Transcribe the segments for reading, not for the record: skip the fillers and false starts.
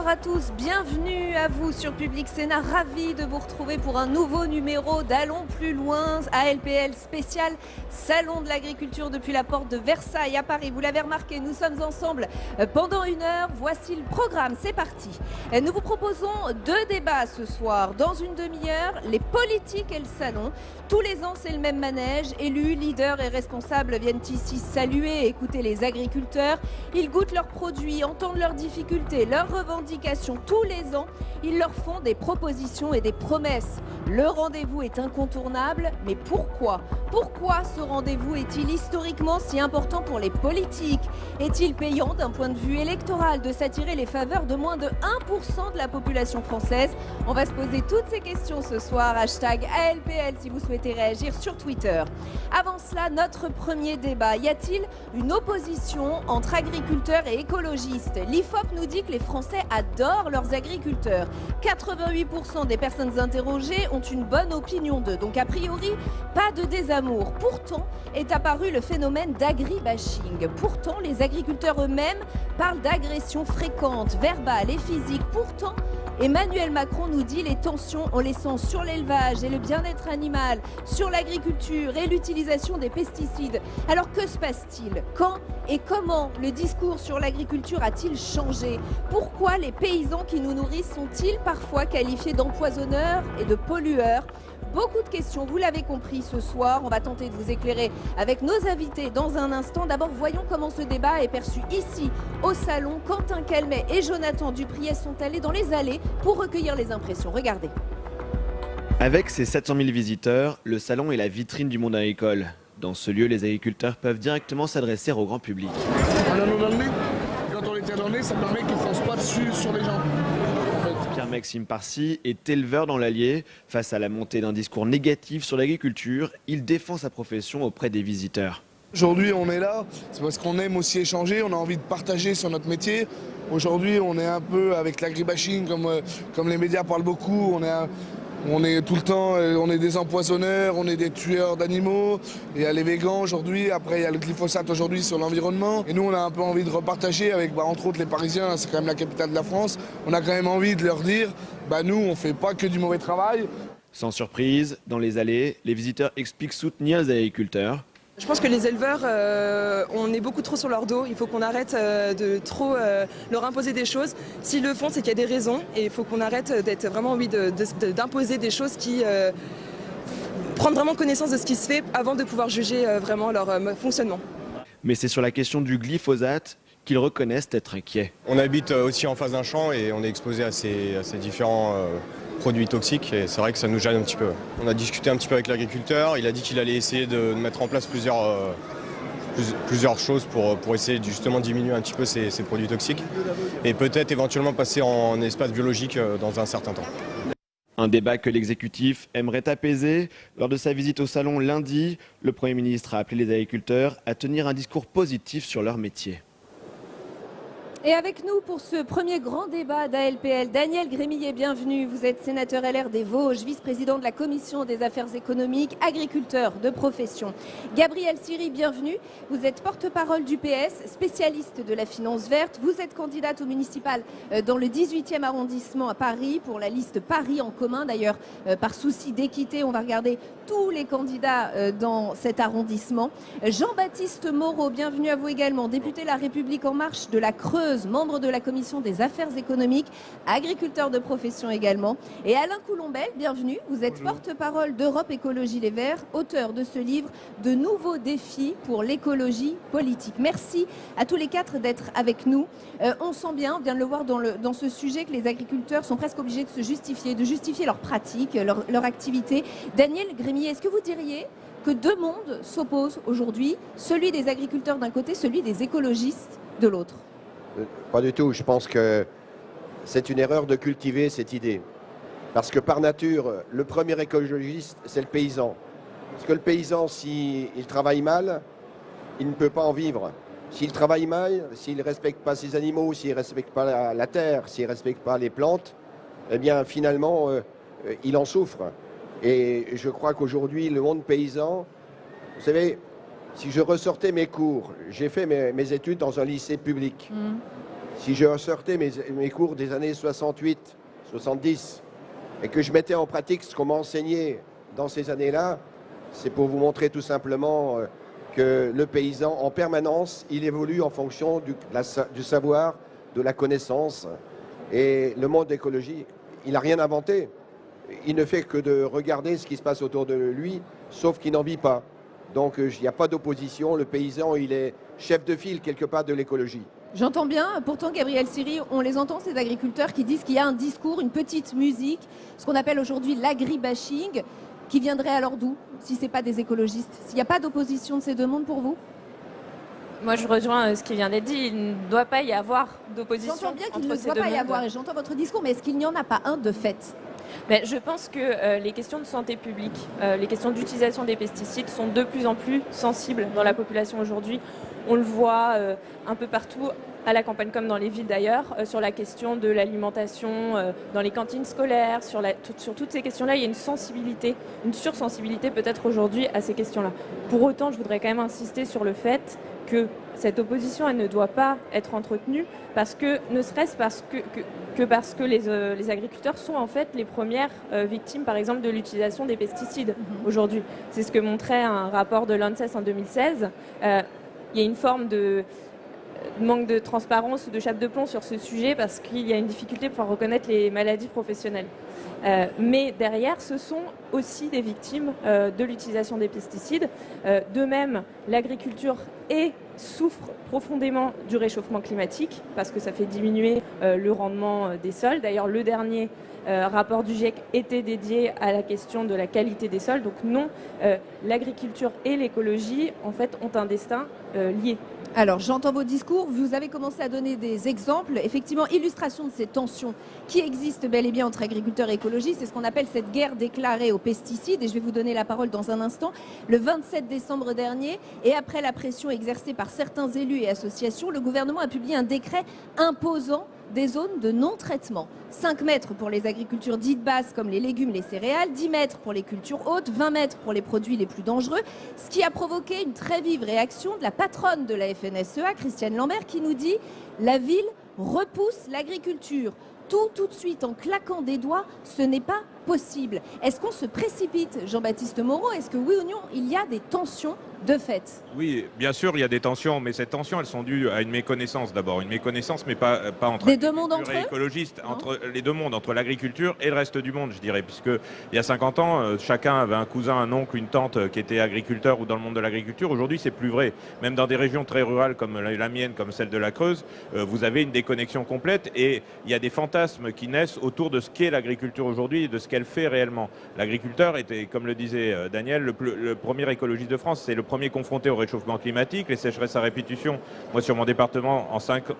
Bonsoir à tous, bienvenue à vous sur Public Sénat, ravi de vous retrouver pour un nouveau numéro d'Allons plus loin, ALPL spécial Salon de l'agriculture depuis la porte de Versailles à Paris. Vous l'avez remarqué, nous sommes ensemble pendant une heure, voici le programme, c'est parti. Nous vous proposons deux débats ce soir, dans une demi-heure, les politiques et le salon. Tous les ans, c'est le même manège, élus, leaders et responsables viennent ici saluer et écouter les agriculteurs. Ils goûtent leurs produits, entendent leurs difficultés, leurs revendications. Tous les ans, ils leur font des propositions et des promesses. Le rendez-vous est incontournable, mais pourquoi ? Pourquoi ce rendez-vous est-il historiquement si important pour les politiques ? Est-il payant d'un point de vue électoral de s'attirer les faveurs de moins de 1% de la population française ? On va se poser toutes ces questions ce soir. Hashtag ALPL si vous souhaitez réagir sur Twitter. Avant cela, notre premier débat. Y a-t-il une opposition entre agriculteurs et écologistes ? L'IFOP nous dit que les Français adorent leurs agriculteurs. 88% des personnes interrogées ont une bonne opinion d'eux. Donc a priori, pas de désamour. Pourtant, est apparu le phénomène d'agribashing. Pourtant, les agriculteurs eux-mêmes parlent d'agressions fréquentes, verbales et physiques. Pourtant, Emmanuel Macron nous dit les tensions on les sent sur l'élevage et le bien-être animal, sur l'agriculture et l'utilisation des pesticides. Alors que se passe-t-il ? Quand et comment le discours sur l'agriculture a-t-il changé ? Pourquoi les paysans qui nous nourrissent sont-ils parfois qualifiés d'empoisonneurs et de pollueurs ? Beaucoup de questions, vous l'avez compris ce soir. On va tenter de vous éclairer avec nos invités dans un instant. D'abord, voyons comment ce débat est perçu ici, au salon. Quentin Calmet et Jonathan Dupriez sont allés dans les allées pour recueillir les impressions. Regardez. Avec ses 700 000 visiteurs, le salon est la vitrine du monde agricole. Dans ce lieu, les agriculteurs peuvent directement s'adresser au grand public. On a l'eau dans le nez. Quand on les tient dans le nez, ça permet qu'ils ne foncent pas dessus sur les gens. Pierre-Maxime Parcy est éleveur dans l'Allier. Face à la montée d'un discours négatif sur l'agriculture, il défend sa profession auprès des visiteurs. Aujourd'hui, on est là, c'est parce qu'on aime aussi échanger, on a envie de partager sur notre métier. Aujourd'hui, on est un peu avec l'agribashing, comme les médias parlent beaucoup, on est tout le temps, on est des empoisonneurs, on est des tueurs d'animaux. Il y a les végans aujourd'hui, après il y a le glyphosate aujourd'hui sur l'environnement. Et nous, on a un peu envie de repartager avec, entre autres, les Parisiens, c'est quand même la capitale de la France. On a quand même envie de leur dire, nous, on ne fait pas que du mauvais travail. Sans surprise, dans les allées, les visiteurs expliquent soutenir les agriculteurs. Je pense que les éleveurs, on est beaucoup trop sur leur dos. Il faut qu'on arrête de trop leur imposer des choses. S'ils le font, c'est qu'il y a des raisons. Et il faut qu'on arrête d'être vraiment envie d'imposer des choses qui... prendre vraiment connaissance de ce qui se fait avant de pouvoir juger vraiment leur fonctionnement. Mais c'est sur la question du glyphosate qu'ils reconnaissent être inquiets. On habite aussi en face d'un champ et on est exposé à ces différents produits toxiques et c'est vrai que ça nous gêne un petit peu. On a discuté un petit peu avec l'agriculteur, il a dit qu'il allait essayer de mettre en place plusieurs choses pour essayer justement diminuer un petit peu ces produits toxiques et peut-être éventuellement passer en espace biologique dans un certain temps. Un débat que l'exécutif aimerait apaiser. Lors de sa visite au salon lundi, le Premier ministre a appelé les agriculteurs à tenir un discours positif sur leur métier. Et avec nous pour ce premier grand débat d'ALPL, Daniel Grémillet, bienvenue. Vous êtes sénateur LR des Vosges, vice-président de la Commission des affaires économiques, agriculteur de profession. Gabriel Siri, bienvenue. Vous êtes porte-parole du PS, spécialiste de la finance verte. Vous êtes candidate au municipal dans le 18e arrondissement à Paris pour la liste Paris en commun. D'ailleurs, par souci d'équité, on va regarder tous les candidats dans cet arrondissement. Jean-Baptiste Moreau, bienvenue à vous également, député La République En Marche de la Creuse, membre de la Commission des affaires économiques, agriculteur de profession également. Et Alain Coulombel, bienvenue. Vous êtes porte-parole d'Europe Écologie Les Verts, auteur de ce livre « De nouveaux défis pour l'écologie politique ». Merci à tous les quatre d'être avec nous. On sent bien, on vient de le voir dans ce sujet, que les agriculteurs sont presque obligés de se justifier, de justifier leurs pratiques, leur activité. Daniel Grémillet, est-ce que vous diriez que deux mondes s'opposent aujourd'hui, celui des agriculteurs d'un côté, celui des écologistes de l'autre? Pas du tout. Je pense que c'est une erreur de cultiver cette idée. Parce que par nature, le premier écologiste, c'est le paysan. Parce que le paysan, s'il travaille mal, il ne peut pas en vivre. S'il travaille mal, s'il ne respecte pas ses animaux, s'il ne respecte pas la terre, s'il ne respecte pas les plantes, eh bien finalement, il en souffre. Et je crois qu'aujourd'hui, le monde paysan, vous savez, si je ressortais mes cours, j'ai fait mes études dans un lycée public. Si je ressortais mes cours des années 68, 70, et que je mettais en pratique ce qu'on m'a enseigné dans ces années-là, c'est pour vous montrer tout simplement que le paysan, en permanence, il évolue en fonction du savoir, de la connaissance. Et le monde écologique, il n'a rien inventé. Il ne fait que de regarder ce qui se passe autour de lui, sauf qu'il n'en vit pas. Donc il n'y a pas d'opposition. Le paysan, il est chef de file quelque part de l'écologie. J'entends bien, pourtant Gabriel Siri, on les entend ces agriculteurs qui disent qu'il y a un discours, une petite musique, ce qu'on appelle aujourd'hui l'agribashing, qui viendrait alors d'où, si ce n'est pas des écologistes? S'il n'y a pas d'opposition de ces deux mondes pour vous? Moi, je rejoins ce qui vient d'être dit. Il ne doit pas y avoir d'opposition J'entends bien qu'il entre ne ces doit deux pas y mondes. avoir, et j'entends votre discours, mais est-ce qu'il n'y en a pas un de fait? Mais je pense que les questions de santé publique, les questions d'utilisation des pesticides sont de plus en plus sensibles dans la population aujourd'hui. On le voit un peu partout, à la campagne comme dans les villes d'ailleurs, sur la question de l'alimentation, dans les cantines scolaires, sur toutes ces questions-là, il y a une sensibilité, une sursensibilité peut-être aujourd'hui à ces questions-là. Pour autant, je voudrais quand même insister sur le fait que cette opposition, elle ne doit pas être entretenue, parce que, ne serait-ce parce que les agriculteurs sont en fait les premières victimes, par exemple, de l'utilisation des pesticides aujourd'hui. C'est ce que montrait un rapport de l'ANSES en 2016. Il y a une forme de manque de transparence ou de chape de plomb sur ce sujet parce qu'il y a une difficulté pour reconnaître les maladies professionnelles. Mais derrière, ce sont aussi des victimes de l'utilisation des pesticides. De même, l'agriculture souffre profondément du réchauffement climatique parce que ça fait diminuer le rendement des sols. D'ailleurs, le dernier rapport du GIEC était dédié à la question de la qualité des sols. Donc non, l'agriculture et l'écologie, en fait, ont un destin lié. Alors, j'entends vos discours, vous avez commencé à donner des exemples, effectivement, illustration de ces tensions qui existent bel et bien entre agriculteurs et écologistes. C'est ce qu'on appelle cette guerre déclarée aux pesticides, et je vais vous donner la parole dans un instant. Le 27 décembre dernier, et après la pression exercée par certains élus et associations, le gouvernement a publié un décret imposant des zones de non-traitement. 5 mètres pour les agricultures dites basses comme les légumes, les céréales, 10 mètres pour les cultures hautes, 20 mètres pour les produits les plus dangereux, ce qui a provoqué une très vive réaction de la patronne de la FNSEA, Christiane Lambert, qui nous dit « La ville repousse l'agriculture ». Tout de suite, en claquant des doigts, ce n'est pas possible. Est-ce qu'on se précipite, Jean-Baptiste Moreau? Est-ce que oui ou non, il y a des tensions de fait? Oui, bien sûr, il y a des tensions, mais ces tensions, elles sont dues à une méconnaissance d'abord. Une méconnaissance, mais pas entre des deux mondes entre et écologistes, entre les deux mondes, entre l'agriculture et le reste du monde, je dirais. Puisque il y a 50 ans, chacun avait un cousin, un oncle, une tante qui était agriculteur ou dans le monde de l'agriculture. Aujourd'hui, c'est plus vrai. Même dans des régions très rurales comme la mienne, comme celle de la Creuse, vous avez une déconnexion complète et il y a des fantasmes qui naissent autour de ce qu'est l'agriculture aujourd'hui et de ce qu'elle fait réellement. L'agriculteur était, comme le disait Daniel, le premier écologiste de France. C'est le premier confronté au réchauffement climatique, les sécheresses à répétition. Moi, sur mon département,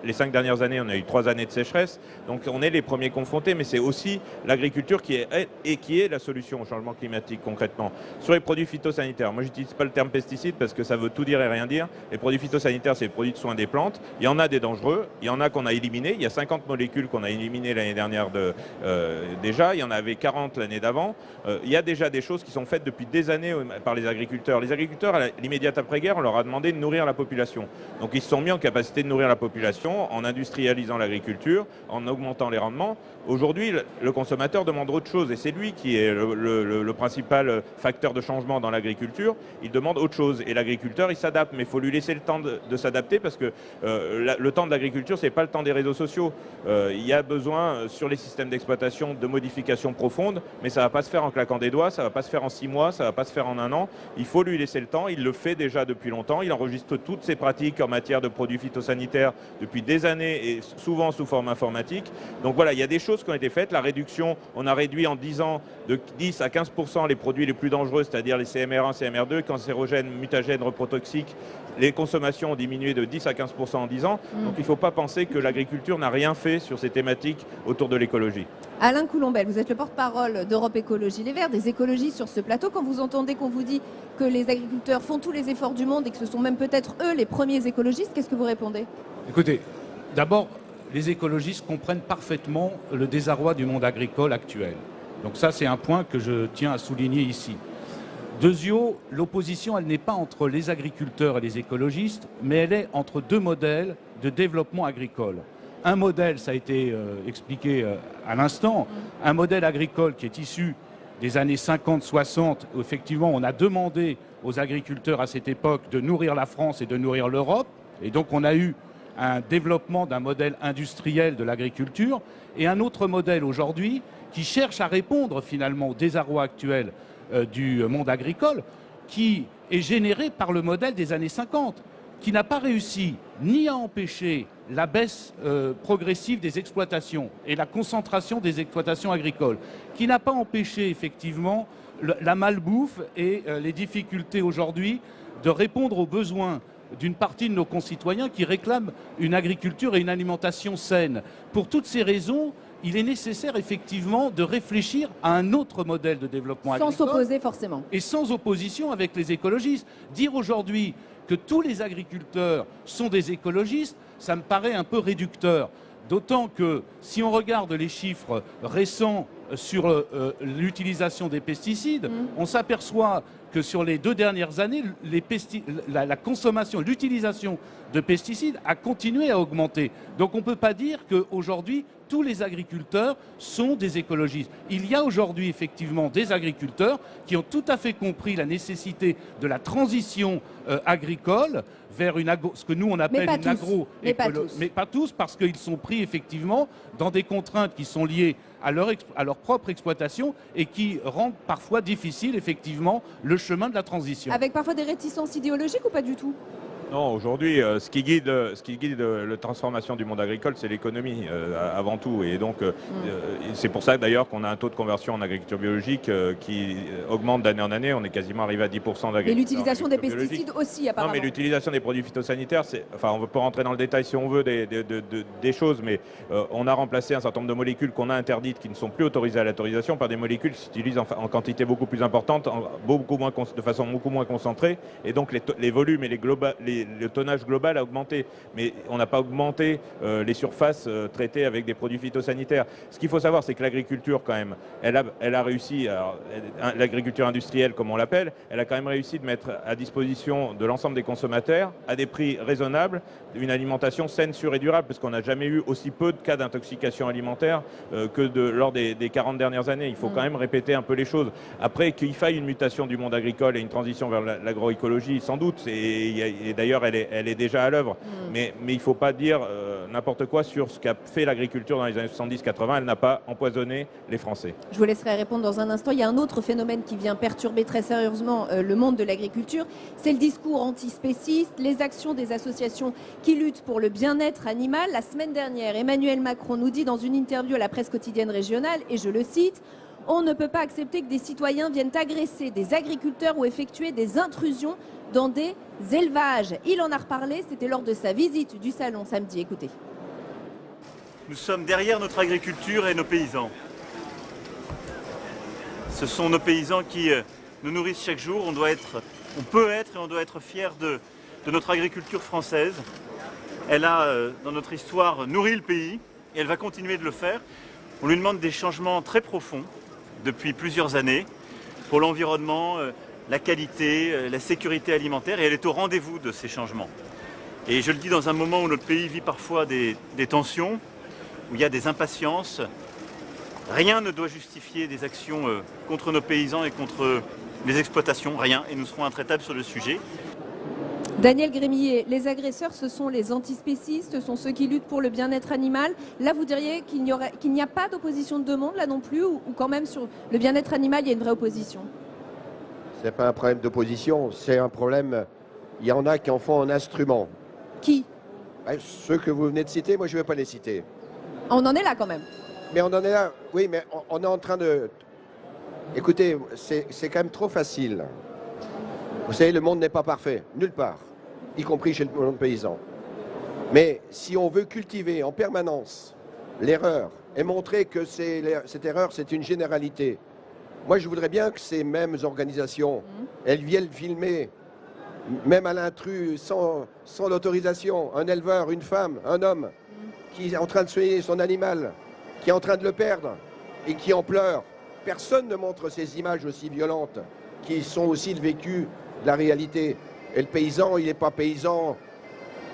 les 5 dernières années, on a eu 3 années de sécheresse. Donc, on est les premiers confrontés, mais c'est aussi l'agriculture qui est la solution au changement climatique, concrètement. Sur les produits phytosanitaires, moi, j'utilise pas le terme pesticide parce que ça veut tout dire et rien dire. Les produits phytosanitaires, c'est les produits de soins des plantes. Il y en a des dangereux, il y en a qu'on a éliminés. Il y a 50 molécules qu'on a éliminées l'année dernière déjà. Il y en avait 40 l'année d'avant. Il y a déjà des choses qui sont faites depuis des années par les agriculteurs. Les agriculteurs, à l'immédiate après-guerre, on leur a demandé de nourrir la population. Donc ils se sont mis en capacité de nourrir la population en industrialisant l'agriculture, en augmentant les rendements. Aujourd'hui, le consommateur demande autre chose et c'est lui qui est le principal facteur de changement dans l'agriculture. Il demande autre chose et l'agriculteur, il s'adapte, mais il faut lui laisser le temps de s'adapter parce que le temps de l'agriculture, c'est pas le temps des réseaux sociaux. Il y a besoin sur les systèmes d'exploitation de modifications profondes, mais ça va pas se faire en claquant des doigts, ça va pas se faire en 6 mois, ça va pas se faire en 1 an. Il faut lui laisser le temps, il le fait déjà depuis longtemps, il enregistre toutes ses pratiques en matière de produits phytosanitaires depuis des années et souvent sous forme informatique. Donc voilà, il y a des choses qui ont été faites. La réduction, on a réduit en 10 ans de 10 à 15% les produits les plus dangereux, c'est-à-dire les CMR1, CMR2, cancérogènes, mutagènes, reprotoxiques. Les consommations ont diminué de 10 à 15% en 10 ans. Donc il ne faut pas penser que l'agriculture n'a rien fait sur ces thématiques autour de l'écologie. Alain Coulombelle, vous êtes le porte-parole d'Europe Écologie Les Verts, des écologistes sur ce plateau. Quand vous entendez qu'on vous dit que les agriculteurs font tous les efforts du monde et que ce sont même peut-être eux les premiers écologistes, qu'est-ce que vous répondez? Écoutez, d'abord, les écologistes comprennent parfaitement le désarroi du monde agricole actuel. Donc ça, c'est un point que je tiens à souligner ici. Deuxièmement, l'opposition, elle n'est pas entre les agriculteurs et les écologistes, mais elle est entre deux modèles de développement agricole. un modèle, ça a été expliqué à l'instant, un modèle agricole qui est issu des années 50-60, où effectivement on a demandé aux agriculteurs à cette époque de nourrir la France et de nourrir l'Europe. Et donc on a eu un développement d'un modèle industriel de l'agriculture et un autre modèle aujourd'hui qui cherche à répondre finalement au désarroi actuel du monde agricole, qui est généré par le modèle des années 50, qui n'a pas réussi ni à empêcher la baisse progressive des exploitations et la concentration des exploitations agricoles, qui n'a pas empêché effectivement la malbouffe et les difficultés aujourd'hui de répondre aux besoins d'une partie de nos concitoyens qui réclament une agriculture et une alimentation saine. Pour toutes ces raisons, il est nécessaire effectivement de réfléchir à un autre modèle de développement agricole. Sans s'opposer forcément. Et sans opposition avec les écologistes. Dire aujourd'hui que tous les agriculteurs sont des écologistes, ça me paraît un peu réducteur. D'autant que si on regarde les chiffres récents sur l'utilisation des pesticides, on s'aperçoit que sur les 2 dernières années, la consommation, l'utilisation de pesticides a continué à augmenter. Donc on ne peut pas dire qu'aujourd'hui, tous les agriculteurs sont des écologistes. Il y a aujourd'hui effectivement des agriculteurs qui ont tout à fait compris la nécessité de la transition agricole vers ce que nous on appelle une agroécologie. Mais pas tous, parce qu'ils sont pris effectivement dans des contraintes qui sont liées à leur propre exploitation et qui rendent parfois difficile effectivement le chemin de la transition. Avec parfois des réticences idéologiques ou pas du tout? Non, aujourd'hui, ce qui guide la transformation du monde agricole, c'est l'économie avant tout. Et donc, c'est pour ça d'ailleurs qu'on a un taux de conversion en agriculture biologique qui augmente d'année en année. On est quasiment arrivé à 10% d'agriculture. Et l'utilisation des pesticides aussi, apparemment. Non, mais l'utilisation des produits phytosanitaires, enfin, on peut rentrer dans le détail si on veut des choses, mais on a remplacé un certain nombre de molécules qu'on a interdites, qui ne sont plus autorisées à l'autorisation, par des molécules qui s'utilisent en quantité beaucoup plus importante, de façon beaucoup moins concentrée. Et donc, les volumes et le tonnage global a augmenté, mais on n'a pas augmenté les surfaces traitées avec des produits phytosanitaires. Ce qu'il faut savoir, c'est que l'agriculture, quand même, elle a réussi, l'agriculture industrielle, comme on l'appelle, elle a quand même réussi de mettre à disposition de l'ensemble des consommateurs, à des prix raisonnables, une alimentation saine, sûre et durable, parce qu'on n'a jamais eu aussi peu de cas d'intoxication alimentaire que lors des 40 dernières années. Il faut quand même répéter un peu les choses. Après, qu'il faille une mutation du monde agricole et une transition vers l'agroécologie, sans doute, et d'ailleurs, elle est déjà à l'œuvre. Mais il ne faut pas dire n'importe quoi sur ce qu'a fait l'agriculture dans les années 70-80. Elle n'a pas empoisonné les Français. Je vous laisserai répondre dans un instant. Il y a un autre phénomène qui vient perturber très sérieusement le monde de l'agriculture. C'est le discours antispéciste, les actions des associations qui luttent pour le bien-être animal. La semaine dernière, Emmanuel Macron nous dit dans une interview à la presse quotidienne régionale, et je le cite, « On ne peut pas accepter que des citoyens viennent agresser des agriculteurs ou effectuer des intrusions dans des élevages. » Il en a reparlé, c'était lors de sa visite du salon samedi. Écoutez. Nous sommes derrière notre agriculture et nos paysans. Ce sont nos paysans qui nous nourrissent chaque jour. On peut être et on doit être fiers de notre agriculture française. Elle a, dans notre histoire, nourri le pays et elle va continuer de le faire. On lui demande des changements très profonds depuis plusieurs années pour l'environnement, la qualité, la sécurité alimentaire, et elle est au rendez-vous de ces changements. Et je le dis dans un moment où notre pays vit parfois des tensions, où il y a des impatiences. Rien ne doit justifier des actions contre nos paysans et contre les exploitations, rien, et nous serons intraitables sur le sujet. Daniel Grémillet, les agresseurs, ce sont les antispécistes, ce sont ceux qui luttent pour le bien-être animal. Là, vous diriez qu'il n'y a pas d'opposition de deux mondes, là non plus, ou quand même sur le bien-être animal, il y a une vraie opposition? Ce n'est pas un problème d'opposition, c'est un problème... Il y en a qui en font un instrument. Qui? Ceux que vous venez de citer, moi je ne vais pas les citer. On en est là quand même. Mais on en est là, oui, mais on est en train de... Écoutez, c'est quand même trop facile. Vous savez, le monde n'est pas parfait, nulle part, y compris chez le monde paysan. Mais si on veut cultiver en permanence l'erreur et montrer que cette erreur, c'est une généralité, moi je voudrais bien que ces mêmes organisations, elles viennent filmer, même à l'intrus, sans l'autorisation, un éleveur, une femme, un homme, qui est en train de soigner son animal, qui est en train de le perdre et qui en pleure. Personne ne montre ces images aussi violentes, qui sont aussi le vécu de la réalité. Et le paysan, il n'est pas paysan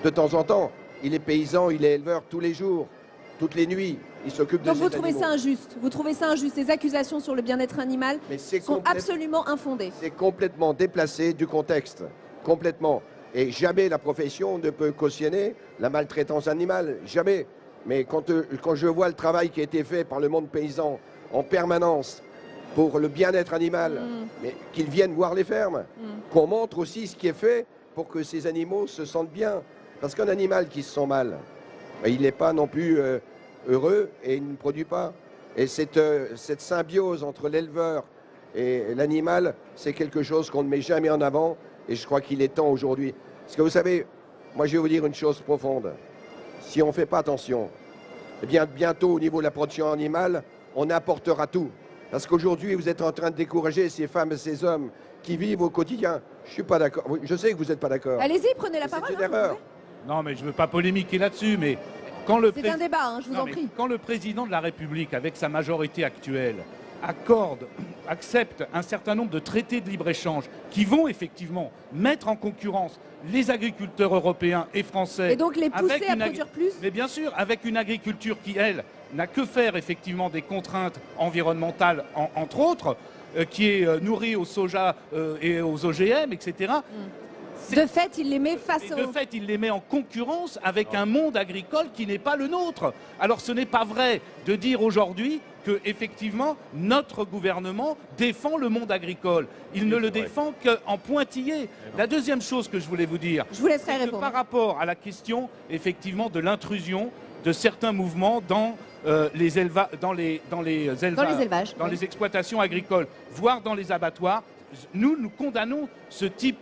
de temps en temps. il est paysan, il est éleveur tous les jours, toutes les nuits. Il s'occupe de Donc ses vous trouvez animaux. ça injuste? Vous trouvez ça injuste? Ces accusations sur le bien-être animal Mais c'est sont absolument infondées. C'est complètement déplacé du contexte, complètement. Et jamais la profession ne peut cautionner la maltraitance animale, jamais. Mais quand je vois le travail qui a été fait par le monde paysan en permanence pour le bien-être animal, mais qu'ils viennent voir les fermes, qu'on montre aussi ce qui est fait pour que ces animaux se sentent bien. Parce qu'un animal qui se sent mal, ben, il n'est pas non plus heureux et il ne produit pas. Et cette symbiose entre l'éleveur et l'animal, c'est quelque chose qu'on ne met jamais en avant. Et je crois qu'il est temps aujourd'hui. Parce que vous savez, moi je vais vous dire une chose profonde. Si on ne fait pas attention, eh bien bientôt au niveau de la production animale, on apportera tout. Parce qu'aujourd'hui, vous êtes en train de décourager ces femmes et ces hommes qui vivent au quotidien. Je ne suis pas d'accord. Je sais que vous n'êtes pas d'accord. Allez-y, prenez la parole. C'est une erreur. Non, mais je ne veux pas polémiquer là-dessus, mais quand le C'est un débat, hein, je vous en prie. Quand le président de la République, avec sa majorité actuelle, accepte un certain nombre de traités de libre-échange qui vont effectivement mettre en concurrence les agriculteurs européens et français. Et donc les pousser à produire plus? Mais bien sûr, avec une agriculture qui, elle, n'a que faire effectivement des contraintes environnementales, entre autres, qui est nourrie au soja et aux OGM, etc. De fait, il les met face De fait, il les met en concurrence avec un monde agricole qui n'est pas le nôtre. Alors ce n'est pas vrai de dire aujourd'hui que effectivement notre gouvernement défend le monde agricole. Il ne le défend qu'en pointillé. La deuxième chose que je voulais vous dire, je vous laisserai c'est que répondre. par rapport à la question effectivement de l'intrusion de certains mouvements dans les exploitations agricoles, voire dans les abattoirs, nous condamnons ce type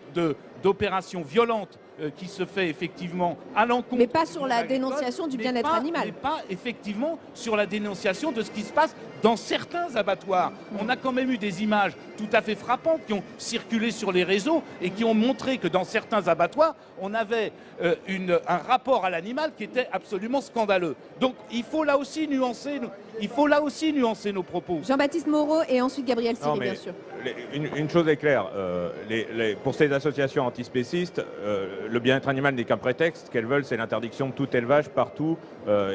d'opération violente qui se fait effectivement à l'encontre. Mais pas sur la dénonciation du bien-être animal. Mais pas effectivement sur la dénonciation de ce qui se passe dans certains abattoirs. On a quand même eu des images tout à fait frappantes qui ont circulé sur les réseaux et qui ont montré que dans certains abattoirs, on avait un rapport à l'animal qui était absolument scandaleux. Donc il faut là aussi nuancer nos propos. Jean-Baptiste Moreau et ensuite Gabriel Siri, bien sûr. Une chose est claire, pour ces associations antispécistes, le bien-être animal n'est qu'un prétexte. Ce qu'elles veulent, c'est l'interdiction de tout élevage partout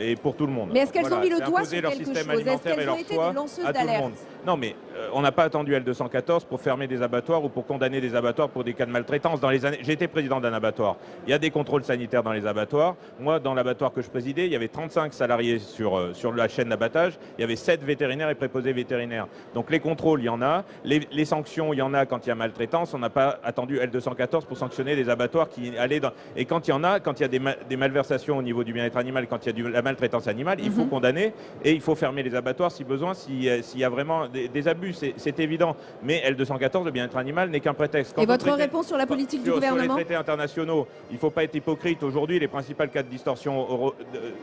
et pour tout le monde. Mais est-ce qu'elles ont mis le doigt imposer sur leur quelque système chose? Est-ce alimentaire et qu'elles ont leur été choix des lanceuses à tout le d'alerte? monde. Non, mais on n'a pas attendu L214 pour fermer des abattoirs ou pour condamner des abattoirs pour des cas de maltraitance. J'ai été président d'un abattoir. Il y a des contrôles sanitaires dans les abattoirs. Moi, dans l'abattoir que je présidais, il y avait 35 salariés sur la chaîne d'abattage. Il y avait 7 vétérinaires et préposés vétérinaires. Donc les contrôles, il y en a. Les sanctions, il y en a quand il y a maltraitance. On n'a pas attendu L214 pour sanctionner des abattoirs qui allaient dans... Et quand il y a des malversations au niveau du bien-être animal, quand il y a de la maltraitance animale, il faut condamner et il faut fermer les abattoirs si besoin, s'il y a vraiment des abus, c'est évident. Mais L214, le bien-être animal, n'est qu'un prétexte. Et votre réponse sur la politique du gouvernement? Sur les traités internationaux, il ne faut pas être hypocrite. Aujourd'hui, les principales cas de distorsion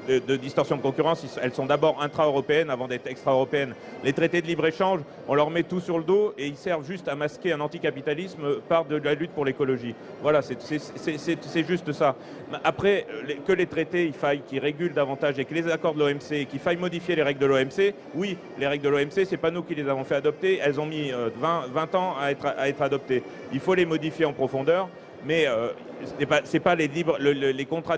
de concurrence, elles sont d'abord intra-européennes avant d'être extra-européennes. Les traités de libre-échange, on leur met tout sur le dos et ils servent juste à masquer un anticapitalisme par de la lutte pour l'écologie. Voilà, c'est juste ça. Après, que les traités qui régulent davantage et que les accords de l'OMC, qu'il faille modifier les règles de l'OMC, oui, les règles de l'OMC, c'est pas nous qui les avons fait adopter, elles ont mis 20 ans à être adoptées. Il faut les modifier en profondeur, mais c'est pas les contrats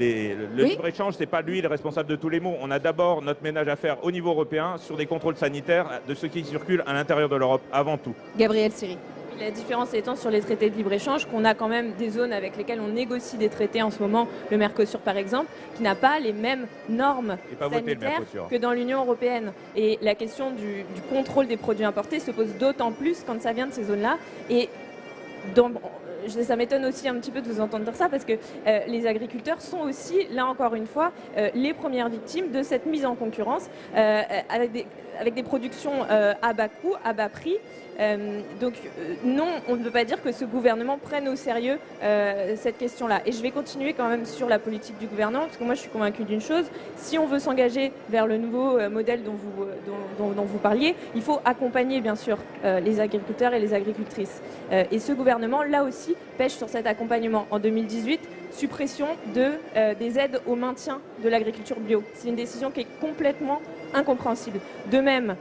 le libre-échange, c'est pas lui le responsable de tous les maux. On a d'abord notre ménage à faire au niveau européen sur des contrôles sanitaires de ceux qui circulent à l'intérieur de l'Europe, avant tout. Gabriel Siri. La différence étant sur les traités de libre-échange qu'on a quand même des zones avec lesquelles on négocie des traités en ce moment, le Mercosur par exemple, qui n'a pas les mêmes normes sanitaires que dans l'Union européenne. Et la question du contrôle des produits importés se pose d'autant plus quand ça vient de ces zones-là. Et ça m'étonne aussi un petit peu de vous entendre dire ça parce que les agriculteurs sont aussi, là encore une fois, les premières victimes de cette mise en concurrence avec des productions à bas coût, à bas prix. Non, on ne peut pas dire que ce gouvernement prenne au sérieux cette question-là. Et je vais continuer quand même sur la politique du gouvernement, parce que moi je suis convaincue d'une chose, si on veut s'engager vers le nouveau modèle dont vous parliez, il faut accompagner bien sûr les agriculteurs et les agricultrices. Et ce gouvernement, là aussi, pêche sur cet accompagnement. En 2018, suppression des aides au maintien de l'agriculture bio. C'est une décision qui est complètement incompréhensible. De même,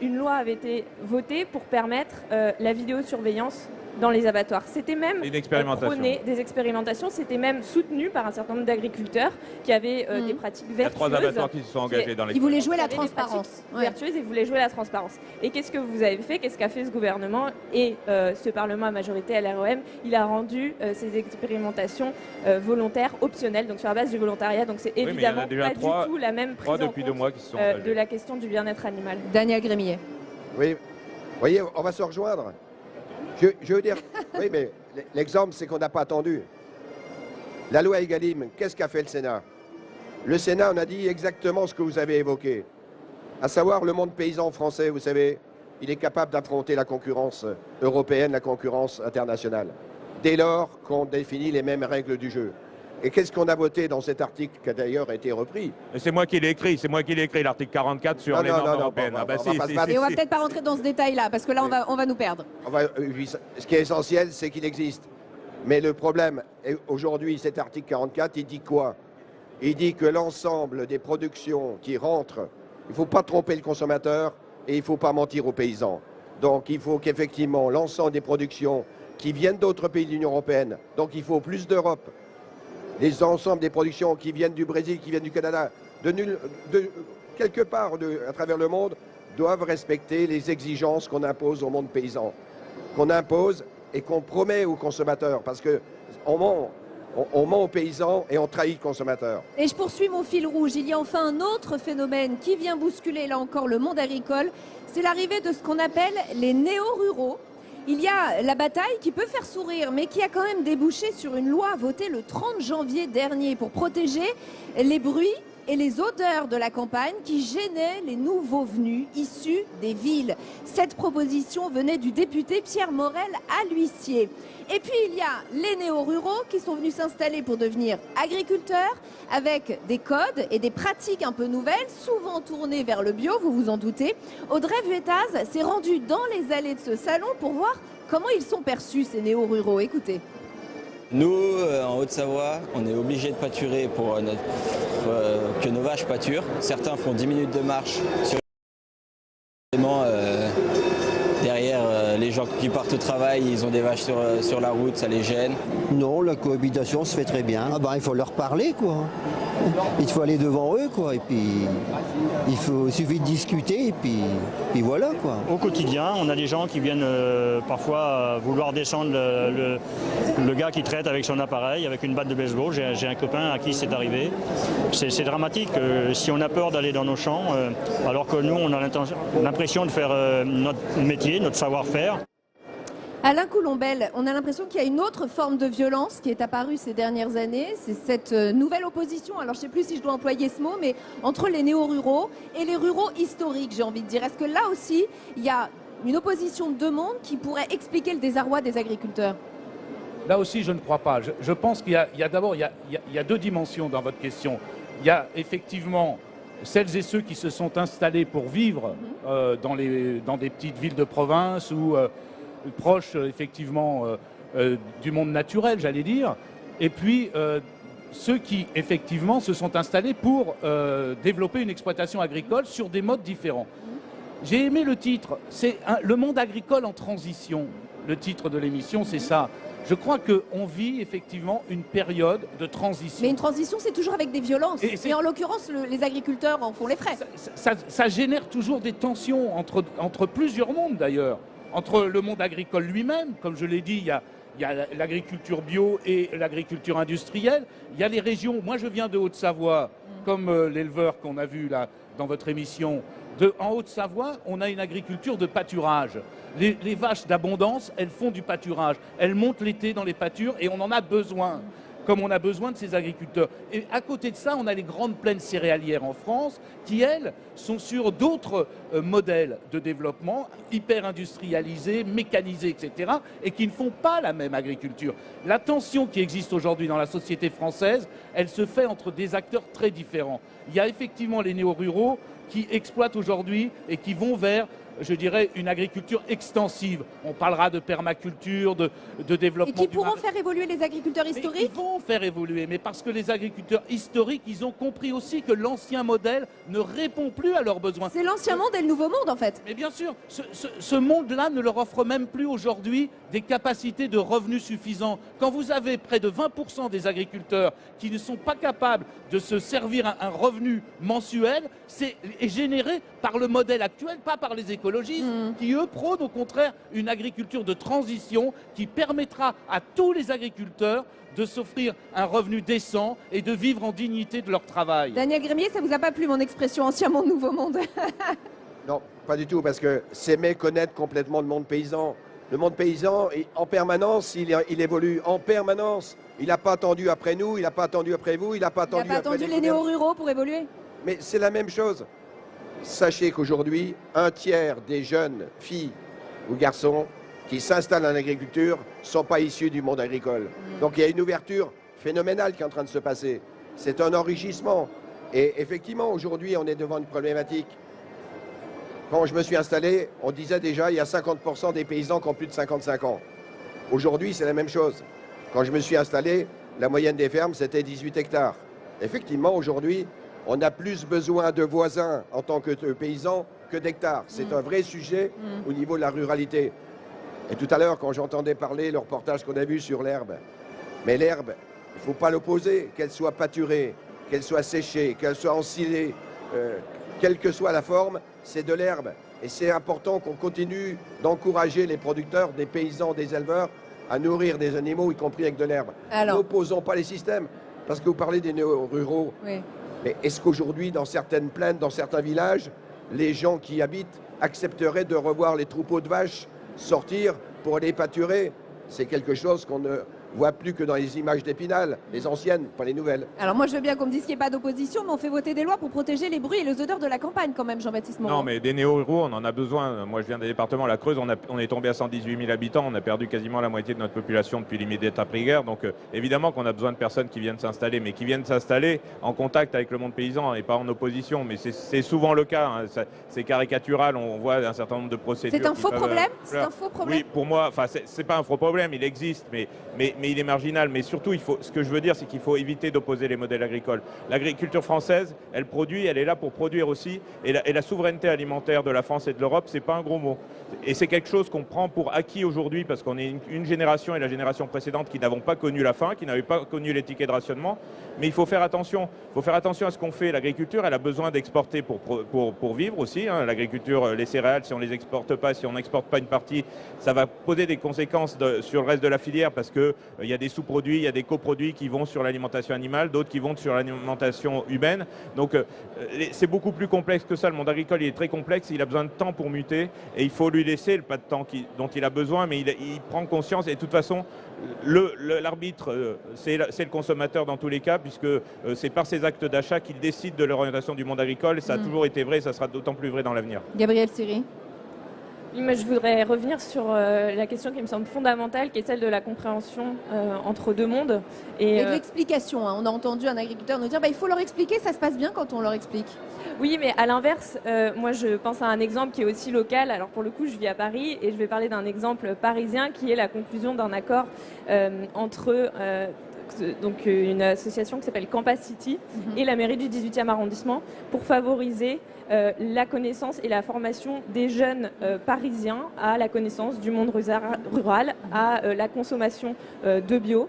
une loi avait été votée pour permettre la vidéosurveillance dans les abattoirs. C'était même Une expérimentation. prôné des expérimentations, c'était même soutenu par un certain nombre d'agriculteurs qui avaient des pratiques Il y a vertueuses. 3 abattoirs qui se sont engagés dans Ils voulaient jouer la Qui avaient des transparence. pratiques vertueuses et voulaient jouer la transparence. Et qu'est-ce que vous avez fait? Qu'est-ce qu'a fait ce gouvernement et ce Parlement à majorité LREM? Il a rendu ces expérimentations volontaires, optionnelles, donc sur la base du volontariat. Donc c'est mais il y en a évidemment déjà pas trois- du tout la même prise en depuis 2 compte mois qui se sont de engagés. la question du bien-être animal. Daniel Grémillet. Oui, vous voyez, on va se rejoindre. Je veux dire, oui, mais l'exemple, c'est qu'on n'a pas attendu. La loi Egalim, qu'est-ce qu'a fait le Sénat? Le Sénat, on a dit exactement ce que vous avez évoqué, à savoir le monde paysan français, vous savez, il est capable d'affronter la concurrence européenne, la concurrence internationale, dès lors qu'on définit les mêmes règles du jeu. Et qu'est-ce qu'on a voté dans cet article qui a d'ailleurs été repris? Et c'est moi qui l'ai écrit, l'article 44 sur les normes européennes. on Ah bah va si, pas se si, battre. si, Et on va si. peut-être pas rentrer dans ce détail-là, parce que là, on va nous perdre. Ce qui est essentiel, c'est qu'il existe. Mais le problème, aujourd'hui, cet article 44, il dit quoi? Il dit que l'ensemble des productions qui rentrent, il ne faut pas tromper le consommateur et il ne faut pas mentir aux paysans. Donc il faut qu'effectivement, l'ensemble des productions qui viennent d'autres pays de l'Union européenne, donc il faut plus d'Europe, l'ensemble des productions qui viennent du Brésil, qui viennent du Canada, de quelque part à travers le monde, doivent respecter les exigences qu'on impose au monde paysan, qu'on impose et qu'on promet aux consommateurs, parce qu'on ment aux paysans et on trahit le consommateur. Et je poursuis mon fil rouge. Il y a enfin un autre phénomène qui vient bousculer, là encore, le monde agricole. C'est l'arrivée de ce qu'on appelle les néo-ruraux. Il y a la bataille qui peut faire sourire, mais qui a quand même débouché sur une loi votée le 30 janvier dernier pour protéger les bruits et les odeurs de la campagne qui gênaient les nouveaux venus issus des villes. Cette proposition venait du député Pierre Morel à l'Huissier. Et puis il y a les néo-ruraux qui sont venus s'installer pour devenir agriculteurs avec des codes et des pratiques un peu nouvelles, souvent tournées vers le bio, vous vous en doutez. Audrey Vuettaz s'est rendue dans les allées de ce salon pour voir comment ils sont perçus, ces néo-ruraux. Écoutez. Nous, en Haute-Savoie, on est obligé de pâturer pour que nos vaches pâturent. Certains font 10 minutes de marche sur derrière les gens qui partent au travail, ils ont des vaches sur la route, ça les gêne. Non, la cohabitation se fait très bien. Ah ben, il faut leur parler, quoi. Il faut aller devant eux, quoi. Et puis, il suffit de discuter, et puis voilà, quoi. Au quotidien, on a des gens qui viennent parfois vouloir descendre le gars qui traite avec son appareil, avec une batte de baseball. J'ai un copain à qui c'est arrivé. C'est dramatique. Si on a peur d'aller dans nos champs, alors que nous, on a l'impression de faire notre métier, notre savoir-faire. Alain Coulombelle, on a l'impression qu'il y a une autre forme de violence qui est apparue ces dernières années. C'est cette nouvelle opposition, alors je ne sais plus si je dois employer ce mot, mais entre les néo-ruraux et les ruraux historiques, j'ai envie de dire. Est-ce que là aussi, il y a une opposition de deux mondes qui pourrait expliquer le désarroi des agriculteurs? Là aussi, je ne crois pas. Je pense qu'il y a d'abord deux dimensions dans votre question. Il y a effectivement celles et ceux qui se sont installés pour vivre dans des petites villes de province ou proches effectivement du monde naturel, j'allais dire. Et puis ceux qui effectivement se sont installés pour développer une exploitation agricole sur des modes différents. J'ai aimé le titre, c'est le monde agricole en transition. Le titre de l'émission, c'est ça. Je crois qu'on vit effectivement une période de transition. Mais une transition, c'est toujours avec des violences. Et en l'occurrence, les agriculteurs en font les frais. Ça génère toujours des tensions entre plusieurs mondes d'ailleurs. Entre le monde agricole lui-même, comme je l'ai dit, il y a l'agriculture bio et l'agriculture industrielle. Il y a les régions, moi je viens de Haute-Savoie, comme l'éleveur qu'on a vu là dans votre émission. En Haute-Savoie, on a une agriculture de pâturage. Les vaches d'abondance, elles font du pâturage. Elles montent l'été dans les pâtures et on en a besoin, comme on a besoin de ces agriculteurs. Et à côté de ça, on a les grandes plaines céréalières en France qui, elles, sont sur d'autres modèles de développement, hyper industrialisés, mécanisés, etc., et qui ne font pas la même agriculture. La tension qui existe aujourd'hui dans la société française, elle se fait entre des acteurs très différents. Il y a effectivement les néo-ruraux qui exploitent aujourd'hui et qui vont vers je dirais, une agriculture extensive. On parlera de permaculture, de développement. Et qui pourront faire évoluer les agriculteurs historiques? Ils vont faire évoluer, mais parce que les agriculteurs historiques, ils ont compris aussi que l'ancien modèle ne répond plus à leurs besoins. C'est l'ancien monde et le nouveau monde en fait. Mais bien sûr, ce monde-là ne leur offre même plus aujourd'hui des capacités de revenus suffisants. Quand vous avez près de 20% des agriculteurs qui ne sont pas capables de se servir un revenu mensuel, c'est généré par le modèle actuel, pas par les écologistes, qui eux prônent au contraire une agriculture de transition qui permettra à tous les agriculteurs de s'offrir un revenu décent et de vivre en dignité de leur travail. Daniel Grémier, ça vous a pas plu mon expression ancien monde, nouveau monde? Non, pas du tout, parce que c'est méconnaître complètement le monde paysan. Le monde paysan, en permanence, il évolue en permanence. Il n'a pas attendu après nous, il n'a pas attendu après vous, il n'a pas attendu après les néo-ruraux pour évoluer? Mais c'est la même chose. Sachez qu'aujourd'hui, un tiers des jeunes filles ou garçons qui s'installent en agriculture ne sont pas issus du monde agricole. Donc il y a une ouverture phénoménale qui est en train de se passer. C'est un enrichissement. Et effectivement, aujourd'hui, on est devant une problématique. Quand je me suis installé, on disait déjà il y a 50% des paysans qui ont plus de 55 ans. Aujourd'hui, c'est la même chose. Quand je me suis installé, la moyenne des fermes, c'était 18 hectares. Effectivement, aujourd'hui, on a plus besoin de voisins en tant que paysans que d'hectares. C'est un vrai sujet au niveau de la ruralité. Et tout à l'heure, quand j'entendais parler le reportage qu'on a vu sur l'herbe, mais l'herbe, il ne faut pas l'opposer, qu'elle soit pâturée, qu'elle soit séchée, qu'elle soit ensilée, quelle que soit la forme, c'est de l'herbe. Et c'est important qu'on continue d'encourager les producteurs, des paysans, des éleveurs, à nourrir des animaux, y compris avec de l'herbe. N'opposons pas les systèmes, parce que vous parlez des néo-ruraux. Oui. Mais est-ce qu'aujourd'hui, dans certaines plaines, dans certains villages, les gens qui y habitent accepteraient de revoir les troupeaux de vaches sortir pour aller pâturer? C'est quelque chose qu'on ne voit plus que dans les images d'Épinal, les anciennes, pas les nouvelles. Alors moi je veux bien qu'on me dise qu'il n'y ait pas d'opposition, mais on fait voter des lois pour protéger les bruits et les odeurs de la campagne quand même, Jean-Baptiste Moreau. Non, mais des néo-ruraux, on en a besoin. Moi je viens des départements, la Creuse, on est tombé à 118 000 habitants, on a perdu quasiment la moitié de notre population depuis l'immédiate après-guerre. Donc évidemment qu'on a besoin de personnes qui viennent s'installer, mais qui viennent s'installer en contact avec le monde paysan et pas en opposition. Mais c'est souvent le cas, hein. C'est caricatural, on voit un certain nombre de procédures. C'est un faux problème? C'est un faux problème? Oui, pour moi, c'est pas un faux problème, il existe, mais il est marginal. Mais surtout, ce que je veux dire, c'est qu'il faut éviter d'opposer les modèles agricoles. L'agriculture française, elle produit, elle est là pour produire aussi. Et la souveraineté alimentaire de la France et de l'Europe, c'est pas un gros mot. Et c'est quelque chose qu'on prend pour acquis aujourd'hui, parce qu'on est une génération et la génération précédente qui n'avons pas connu la faim, qui n'avaient pas connu les tickets de rationnement. Mais il faut faire attention. Il faut faire attention à ce qu'on fait. L'agriculture, elle a besoin d'exporter pour vivre aussi. Hein. L'agriculture, les céréales, si on ne les exporte pas, si on n'exporte pas une partie, ça va poser des conséquences sur le reste de la filière, parce qu'il y a des sous-produits, il y a des coproduits qui vont sur l'alimentation animale, d'autres qui vont sur l'alimentation humaine. Donc c'est beaucoup plus complexe que ça. Le monde agricole, il est très complexe, il a besoin de temps pour muter et il faut lui laisser le pas de temps dont il a besoin, mais il prend conscience. Et de toute façon, l'arbitre, c'est le consommateur dans tous les cas, puisque c'est par ses actes d'achat qu'il décide de l'orientation du monde agricole. Et ça a toujours été vrai, et ça sera d'autant plus vrai dans l'avenir. Gabriel Siri. Je voudrais revenir sur la question qui me semble fondamentale, qui est celle de la compréhension entre deux mondes. Et de l'explication. Hein. On a entendu un agriculteur nous dire il faut leur expliquer, ça se passe bien quand on leur explique. Oui, mais à l'inverse, moi je pense à un exemple qui est aussi local. Alors pour le coup, je vis à Paris et je vais parler d'un exemple parisien qui est la conclusion d'un accord entre donc une association qui s'appelle Campacity et la mairie du 18e arrondissement pour favoriser la connaissance et la formation des jeunes parisiens à la connaissance du monde rural, à la consommation de bio.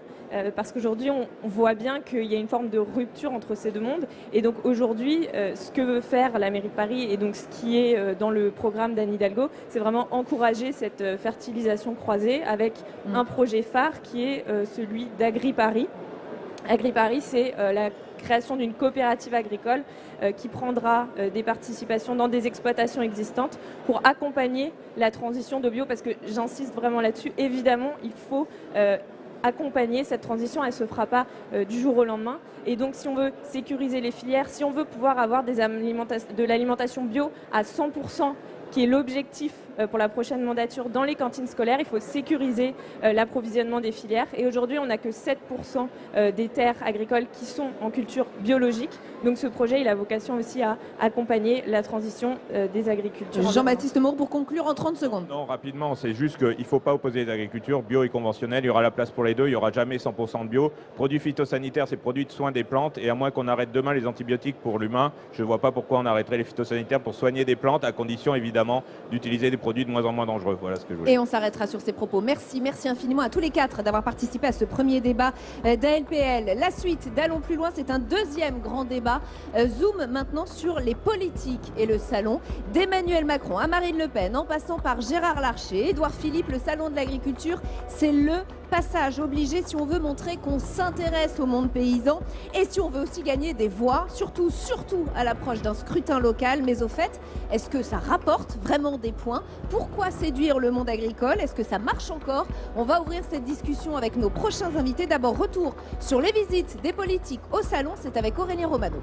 Parce qu'aujourd'hui, on voit bien qu'il y a une forme de rupture entre ces deux mondes. Et donc aujourd'hui, ce que veut faire la mairie de Paris et donc ce qui est dans le programme d'Anne Hidalgo, c'est vraiment encourager cette fertilisation croisée avec un projet phare qui est celui d'AgriParis. AgriParis, c'est la création d'une coopérative agricole qui prendra des participations dans des exploitations existantes pour accompagner la transition de bio, parce que j'insiste vraiment là-dessus, évidemment, il faut accompagner cette transition, elle ne se fera pas du jour au lendemain. Et donc si on veut sécuriser les filières, si on veut pouvoir avoir de l'alimentation bio à 100% qui est l'objectif pour la prochaine mandature dans les cantines scolaires. Il faut sécuriser l'approvisionnement des filières. Et aujourd'hui, on n'a que 7% des terres agricoles qui sont en culture biologique. Donc ce projet, il a vocation aussi à accompagner la transition des agricultures. Jean-Baptiste Moreau, pour conclure en 30 secondes. Non, rapidement, c'est juste qu'il ne faut pas opposer les agricultures bio et conventionnelle. Il y aura la place pour les deux. Il n'y aura jamais 100% de bio. Produits phytosanitaires, c'est produits de soins des plantes. Et à moins qu'on arrête demain les antibiotiques pour l'humain, je ne vois pas pourquoi on arrêterait les phytosanitaires pour soigner des plantes, à condition évidemment d'utiliser des produits de moins en moins dangereux. Voilà ce que je voulais. Et on s'arrêtera sur ces propos. Merci infiniment à tous les quatre d'avoir participé à ce premier débat d'ALPL. La suite d'Allons plus loin, c'est un deuxième grand débat. Zoom maintenant sur les politiques et le salon d'Emmanuel Macron à Marine Le Pen, en passant par Gérard Larcher, Édouard Philippe. Le salon de l'agriculture, c'est le passage obligé si on veut montrer qu'on s'intéresse au monde paysan et si on veut aussi gagner des voix, surtout à l'approche d'un scrutin local. Mais au fait, est-ce que ça rapporte vraiment des points? Pourquoi séduire le monde agricole? Est-ce que ça marche encore? On va ouvrir cette discussion avec nos prochains invités. D'abord, retour sur les visites des politiques au salon, c'est avec Aurélien Romano.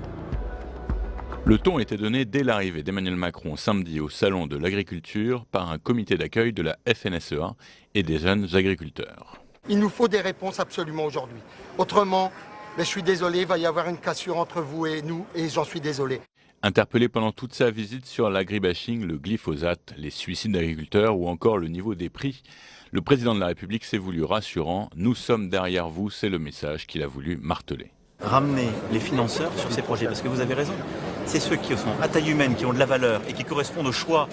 Le ton était donné dès l'arrivée d'Emmanuel Macron samedi au Salon de l'Agriculture par un comité d'accueil de la FNSEA et des jeunes agriculteurs. Il nous faut des réponses absolument aujourd'hui. Autrement, je suis désolé, il va y avoir une cassure entre vous et nous, et j'en suis désolé. Interpellé pendant toute sa visite sur l'agribashing, le glyphosate, les suicides d'agriculteurs ou encore le niveau des prix, le président de la République s'est voulu rassurant. Nous sommes derrière vous, c'est le message qu'il a voulu marteler. Ramener les financeurs sur ces projets, parce que vous avez raison, c'est ceux qui sont à taille humaine, qui ont de la valeur et qui correspondent aux choix,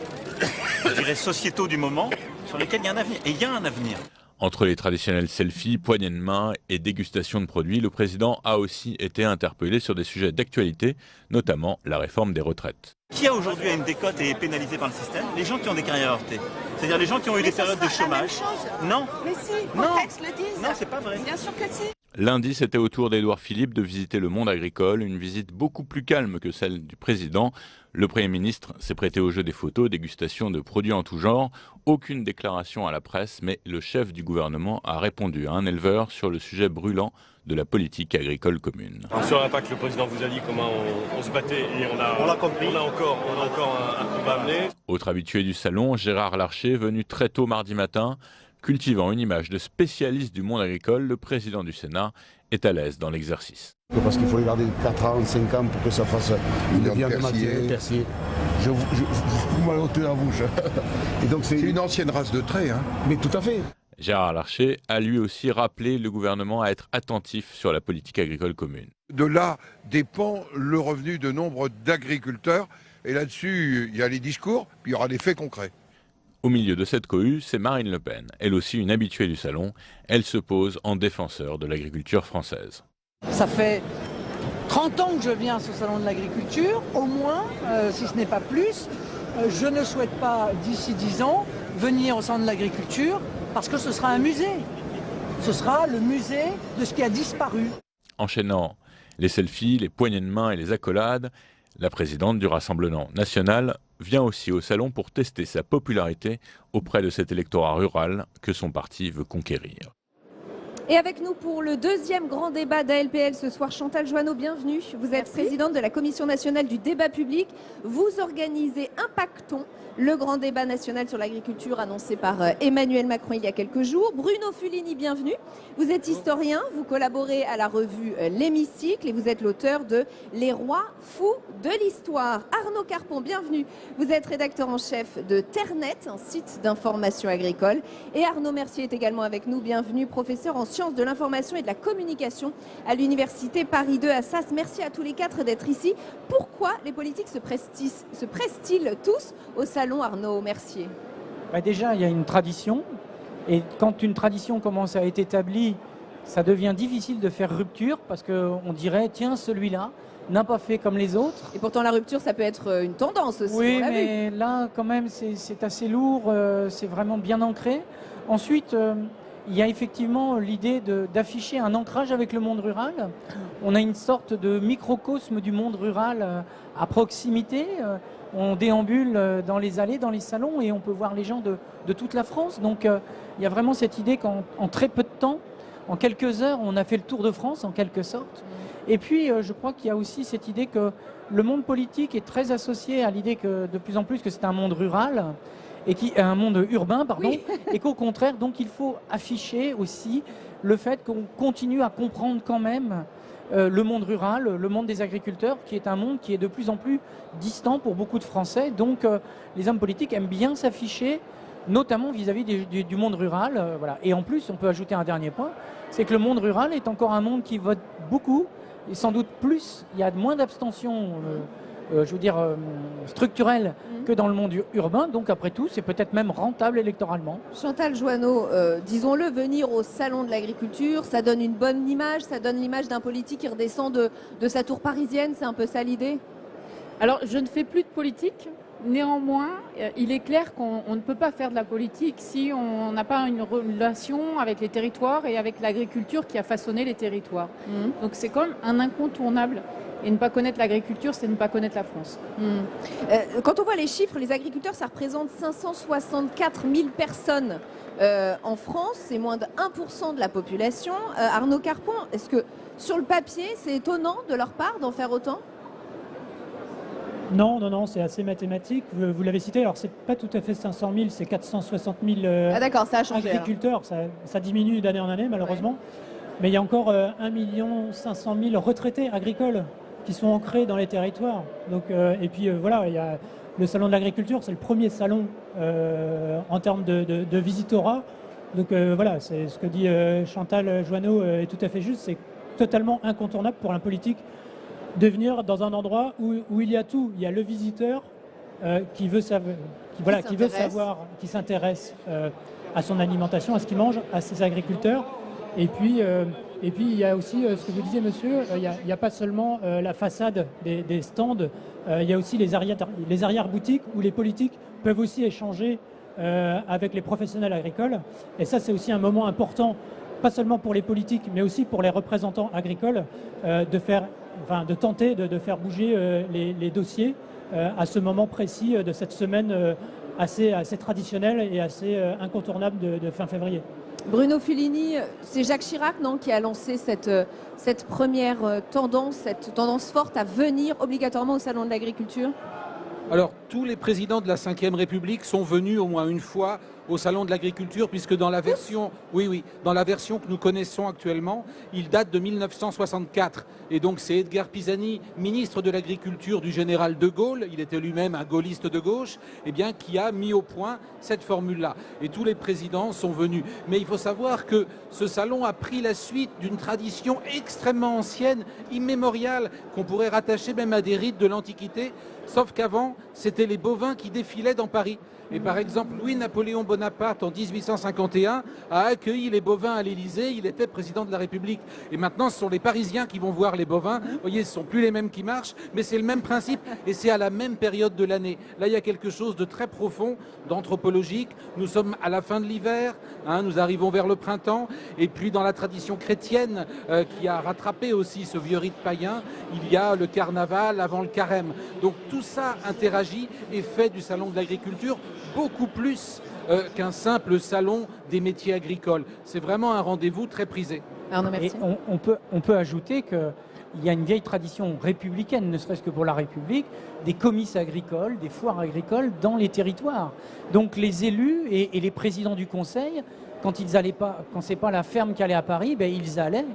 je dirais, sociétaux du moment, sur lesquels il y a un avenir. Et il y a un avenir. Entre les traditionnels selfies, poignées de main et dégustation de produits, le président a aussi été interpellé sur des sujets d'actualité, notamment la réforme des retraites. Qui a aujourd'hui une décote et est pénalisé par le système? Les gens qui ont des carrières heurtées. C'est-à-dire les gens qui ont eu des périodes de chômage. Non. Mais si, non. les textes le disent. Non, c'est pas vrai. Bien sûr que si. Lundi, c'était au tour d'Édouard Philippe de visiter le monde agricole, une visite beaucoup plus calme que celle du président. Le Premier ministre s'est prêté au jeu des photos, dégustation de produits en tout genre. Aucune déclaration à la presse, mais le chef du gouvernement a répondu à un éleveur sur le sujet brûlant de la politique agricole commune. Sur l'impact, le président vous a dit comment on se battait et on a encore un combat à mener. Autre habitué du salon, Gérard Larcher, venu très tôt mardi matin. Cultivant une image de spécialiste du monde agricole, le président du Sénat est à l'aise dans l'exercice. Parce qu'il faut les garder 4 ans, 5 ans pour que ça fasse une bien de matière. Persier. Je vous m'avez ôté la bouche. Et donc c'est une ancienne race de trait. Hein. Mais tout à fait. Gérard Larcher a lui aussi rappelé le gouvernement à être attentif sur la politique agricole commune. De là dépend le revenu de nombre d'agriculteurs. Et là-dessus, il y a les discours, puis il y aura des faits concrets. Au milieu de cette cohue, c'est Marine Le Pen, elle aussi une habituée du salon. Elle se pose en défenseur de l'agriculture française. Ça fait 30 ans que je viens à ce salon de l'agriculture, au moins, si ce n'est pas plus. Je ne souhaite pas, d'ici 10 ans, venir au salon de l'agriculture parce que ce sera un musée. Ce sera le musée de ce qui a disparu. Enchaînant les selfies, les poignées de main et les accolades, la présidente du Rassemblement national vient aussi au salon pour tester sa popularité auprès de cet électorat rural que son parti veut conquérir. Et avec nous pour le deuxième grand débat d'ALPL ce soir, Chantal Joanneau, bienvenue. Vous êtes présidente de la Commission nationale du débat public. Vous organisez Impactons, le grand débat national sur l'agriculture annoncé par Emmanuel Macron il y a quelques jours. Bruno Fulini, bienvenue. Vous êtes historien, vous collaborez à la revue L'Hémicycle et vous êtes l'auteur de Les rois fous de l'histoire. Arnaud Carpon, bienvenue. Vous êtes rédacteur en chef de Ternet, un site d'information agricole. Et Arnaud Mercier est également avec nous. Bienvenue, professeur en sciences de l'information et de la communication à l'université Paris 2 Assas. Merci à tous les quatre d'être ici. Pourquoi les politiques se pressent-ils tous au salon, Arnaud Mercier? Déjà, il y a une tradition. Et quand une tradition commence à être établie, ça devient difficile de faire rupture parce qu'on dirait, tiens, celui-là n'a pas fait comme les autres. Et pourtant, la rupture, ça peut être une tendance aussi. Oui, mais là, quand même, c'est assez lourd, c'est vraiment bien ancré. Ensuite, il y a effectivement l'idée d'afficher un ancrage avec le monde rural. On a une sorte de microcosme du monde rural à proximité. On déambule dans les allées, dans les salons et on peut voir les gens de toute la France. Donc il y a vraiment cette idée qu'en très peu de temps, en quelques heures, on a fait le tour de France en quelque sorte. Et puis, je crois qu'il y a aussi cette idée que le monde politique est très associé à l'idée que de plus en plus que c'est un monde rural, et un monde urbain, pardon, oui. Et qu'au contraire, donc il faut afficher aussi le fait qu'on continue à comprendre quand même le monde rural, le monde des agriculteurs, qui est un monde qui est de plus en plus distant pour beaucoup de Français. Donc les hommes politiques aiment bien s'afficher, notamment vis-à-vis du monde rural. Voilà. Et en plus, on peut ajouter un dernier point, c'est que le monde rural est encore un monde qui vote beaucoup, et sans doute plus, il y a moins d'abstention structurelle que dans le monde urbain. Donc après tout, c'est peut-être même rentable électoralement. Chantal Joanneau, disons-le, venir au Salon de l'Agriculture, ça donne une bonne image, ça donne l'image d'un politique qui redescend de sa tour parisienne, c'est un peu ça l'idée? Alors, je ne fais plus de politique. Néanmoins, il est clair qu'on ne peut pas faire de la politique si on n'a pas une relation avec les territoires et avec l'agriculture qui a façonné les territoires. Donc c'est quand même un incontournable. Et ne pas connaître l'agriculture, c'est ne pas connaître la France. Quand on voit les chiffres, les agriculteurs, ça représente 564 000 personnes en France. C'est moins de 1% de la population. Arnaud Carpon, est-ce que sur le papier, c'est étonnant de leur part d'en faire autant? Non, c'est assez mathématique. Vous l'avez cité, alors c'est pas tout à fait 500 000, c'est 460 000 ça a changé, agriculteurs. Ça diminue d'année en année, malheureusement. Ouais. Mais il y a encore 1 500 000 retraités agricoles qui sont ancrés dans les territoires. Donc, et puis voilà, il y a le salon de l'agriculture, c'est le premier salon en termes de visitorat. Donc voilà, c'est ce que dit Chantal Joanneau est tout à fait juste. C'est totalement incontournable pour un politique de venir dans un endroit où il y a tout. Il y a le visiteur qui veut savoir, qui s'intéresse à son alimentation, à ce qu'il mange, à ses agriculteurs. Et puis il y a aussi ce que vous disiez, monsieur, il n'y a pas seulement la façade des stands, il y a aussi les arrière-boutiques où les politiques peuvent aussi échanger avec les professionnels agricoles. Et ça, c'est aussi un moment important, pas seulement pour les politiques, mais aussi pour les représentants agricoles, de tenter de faire bouger les dossiers à ce moment précis de cette semaine assez traditionnelle et assez incontournable de fin février. Bruno Fulini, c'est Jacques Chirac qui a lancé cette première tendance, cette tendance forte à venir obligatoirement au Salon de l'Agriculture? Alors, tous les présidents de la Ve République sont venus au moins une fois au Salon de l'Agriculture, puisque dans la version, dans la version que nous connaissons actuellement, il date de 1964. Et donc c'est Edgar Pisani, ministre de l'Agriculture du général de Gaulle, il était lui-même un gaulliste de gauche, qui a mis au point cette formule-là. Et tous les présidents sont venus. Mais il faut savoir que ce salon a pris la suite d'une tradition extrêmement ancienne, immémoriale, qu'on pourrait rattacher même à des rites de l'Antiquité, sauf qu'avant, c'était les bovins qui défilaient dans Paris. Et par exemple, Louis-Napoléon Bonaparte, en 1851, a accueilli les bovins à l'Élysée. Il était président de la République. Et maintenant, ce sont les Parisiens qui vont voir les bovins. Vous voyez, ce ne sont plus les mêmes qui marchent, mais c'est le même principe et c'est à la même période de l'année. Là, il y a quelque chose de très profond, d'anthropologique. Nous sommes à la fin de l'hiver, nous arrivons vers le printemps. Et puis, dans la tradition chrétienne, qui a rattrapé aussi ce vieux rite païen, il y a le carnaval avant le carême. Donc, tout ça interagit et fait du Salon de l'Agriculture beaucoup plus qu'un simple salon des métiers agricoles. C'est vraiment un rendez-vous très prisé. Et on peut ajouter qu'il y a une vieille tradition républicaine, ne serait-ce que pour la République, des comices agricoles, des foires agricoles dans les territoires. Donc les élus et les présidents du Conseil, quand c'est pas la ferme qui allait à Paris, ils allaient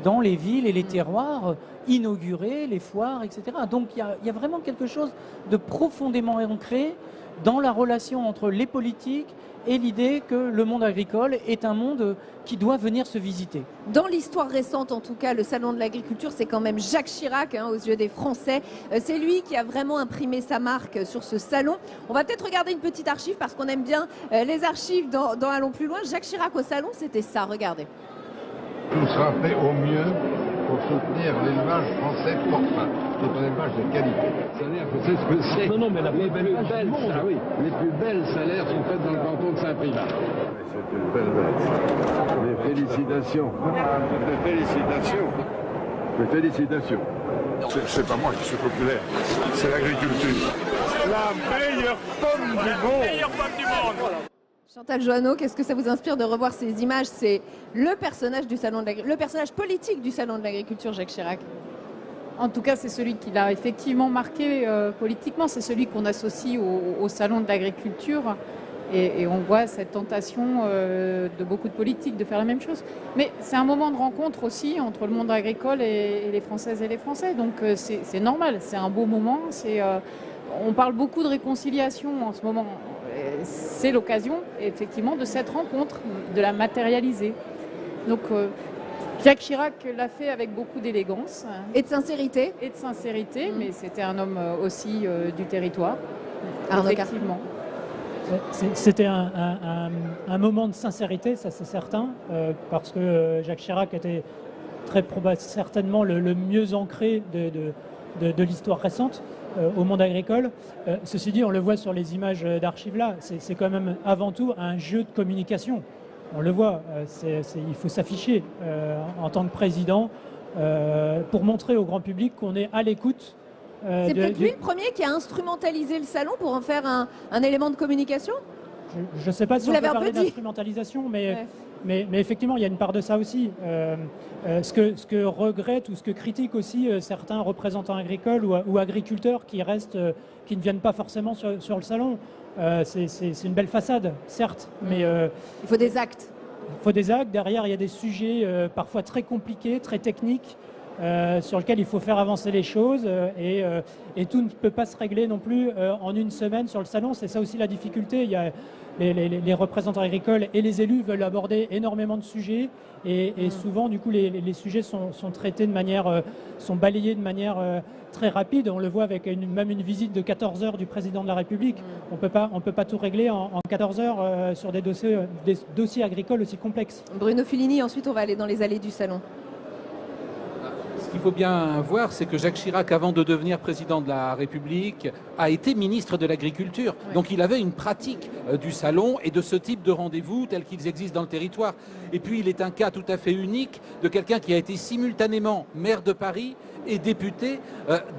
dans les villes et les terroirs, inaugurer les foires, etc. Donc il y a vraiment quelque chose de profondément ancré dans la relation entre les politiques et l'idée que le monde agricole est un monde qui doit venir se visiter. Dans l'histoire récente, en tout cas, le Salon de l'Agriculture, c'est quand même Jacques Chirac, aux yeux des Français. C'est lui qui a vraiment imprimé sa marque sur ce salon. On va peut-être regarder une petite archive, parce qu'on aime bien les archives dans Allons plus loin. Jacques Chirac au salon, c'était ça, regardez. Tout sera fait au mieux pour soutenir l'élevage français porcin. C'est un élevage de qualité. C'est-à-dire que c'est ce que c'est. Non, mais les plus belles salaires sont faites dans le canton de Saint-Privat. C'est une belle bête. Des félicitations. Des félicitations. Des félicitations. C'est pas moi qui suis populaire, c'est l'agriculture. La meilleure pomme du monde. La meilleure pomme du monde. Chantal Joanneau, qu'est-ce que ça vous inspire de revoir ces images? C'est le personnage du salon le personnage politique du Salon de l'Agriculture, Jacques Chirac. En tout cas, c'est celui qui l'a effectivement marqué politiquement. C'est celui qu'on associe au Salon de l'agriculture. Et on voit cette tentation de beaucoup de politiques de faire la même chose. Mais c'est un moment de rencontre aussi entre le monde agricole et les Françaises et les Français. Donc c'est normal, c'est un beau moment. On parle beaucoup de réconciliation en ce moment. C'est l'occasion, effectivement, de cette rencontre, de la matérialiser. Donc Jacques Chirac l'a fait avec beaucoup d'élégance. Et de sincérité. Et de sincérité, mais c'était un homme aussi du territoire. Effectivement. C'était un moment de sincérité, ça c'est certain, parce que Jacques Chirac était certainement le mieux ancré de l'histoire récente au monde agricole. Ceci dit, on le voit sur les images d'archives là, c'est quand même avant tout un jeu de communication. On le voit, il faut s'afficher en tant que président pour montrer au grand public qu'on est à l'écoute. C'est peut-être lui le premier qui a instrumentalisé le salon pour en faire un élément de communication? Je ne sais pas si on peut parler d'instrumentalisation, mais effectivement, il y a une part de ça aussi. Ce que regrettent ou ce que critiquent aussi certains représentants agricoles ou agriculteurs qui ne viennent pas forcément sur le salon. C'est une belle façade, certes, mais... il faut des actes. Il faut des actes. Derrière, il y a des sujets parfois très compliqués, très techniques, sur lequel il faut faire avancer les choses et tout ne peut pas se régler non plus en une semaine sur le salon. C'est ça aussi la difficulté. Il y a les représentants agricoles et les élus veulent aborder énormément de sujets et souvent du coup les sujets sont traités sont balayés de manière très rapide. On le voit avec même une visite de 14 heures du président de la République. On peut pas tout régler en 14 heures sur des dossiers agricoles aussi complexes. Bruno Filini, ensuite on va aller dans les allées du salon. Ce qu'il faut bien voir, c'est que Jacques Chirac, avant de devenir président de la République, a été ministre de l'Agriculture. Ouais. Donc il avait une pratique du salon et de ce type de rendez-vous tels qu'ils existent dans le territoire. Et puis il est un cas tout à fait unique de quelqu'un qui a été simultanément maire de Paris et député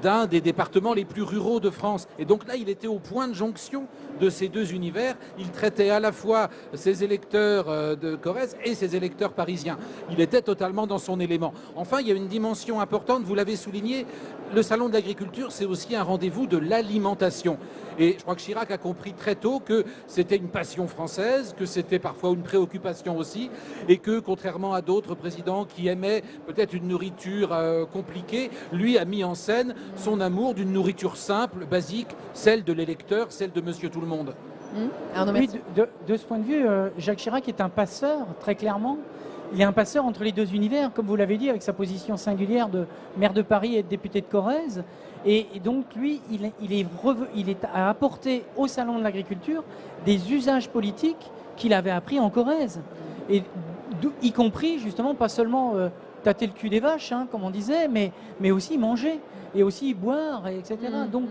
d'un des départements les plus ruraux de France. Et donc là, il était au point de jonction de ces deux univers. Il traitait à la fois ses électeurs de Corrèze et ses électeurs parisiens. Il était totalement dans son élément. Enfin, il y a une dimension importante, vous l'avez souligné, le salon de l'agriculture, c'est aussi un rendez-vous de l'alimentation. Et je crois que Chirac a compris très tôt que c'était une passion française, que c'était parfois une préoccupation aussi, et que, contrairement à d'autres présidents qui aimaient peut-être une nourriture compliquée, lui a mis en scène son amour d'une nourriture simple, basique, celle de l'électeur, celle de Monsieur Tout-le-Monde. Oui, de ce point de vue, Jacques Chirac est un passeur, très clairement. Il est un passeur entre les deux univers, comme vous l'avez dit, avec sa position singulière de maire de Paris et de député de Corrèze. Et donc, lui, il a apporté au Salon de l'Agriculture des usages politiques qu'il avait appris en Corrèze. Et y compris, justement, pas seulement tâter le cul des vaches, hein, comme on disait, mais aussi manger, et aussi boire, etc. Donc,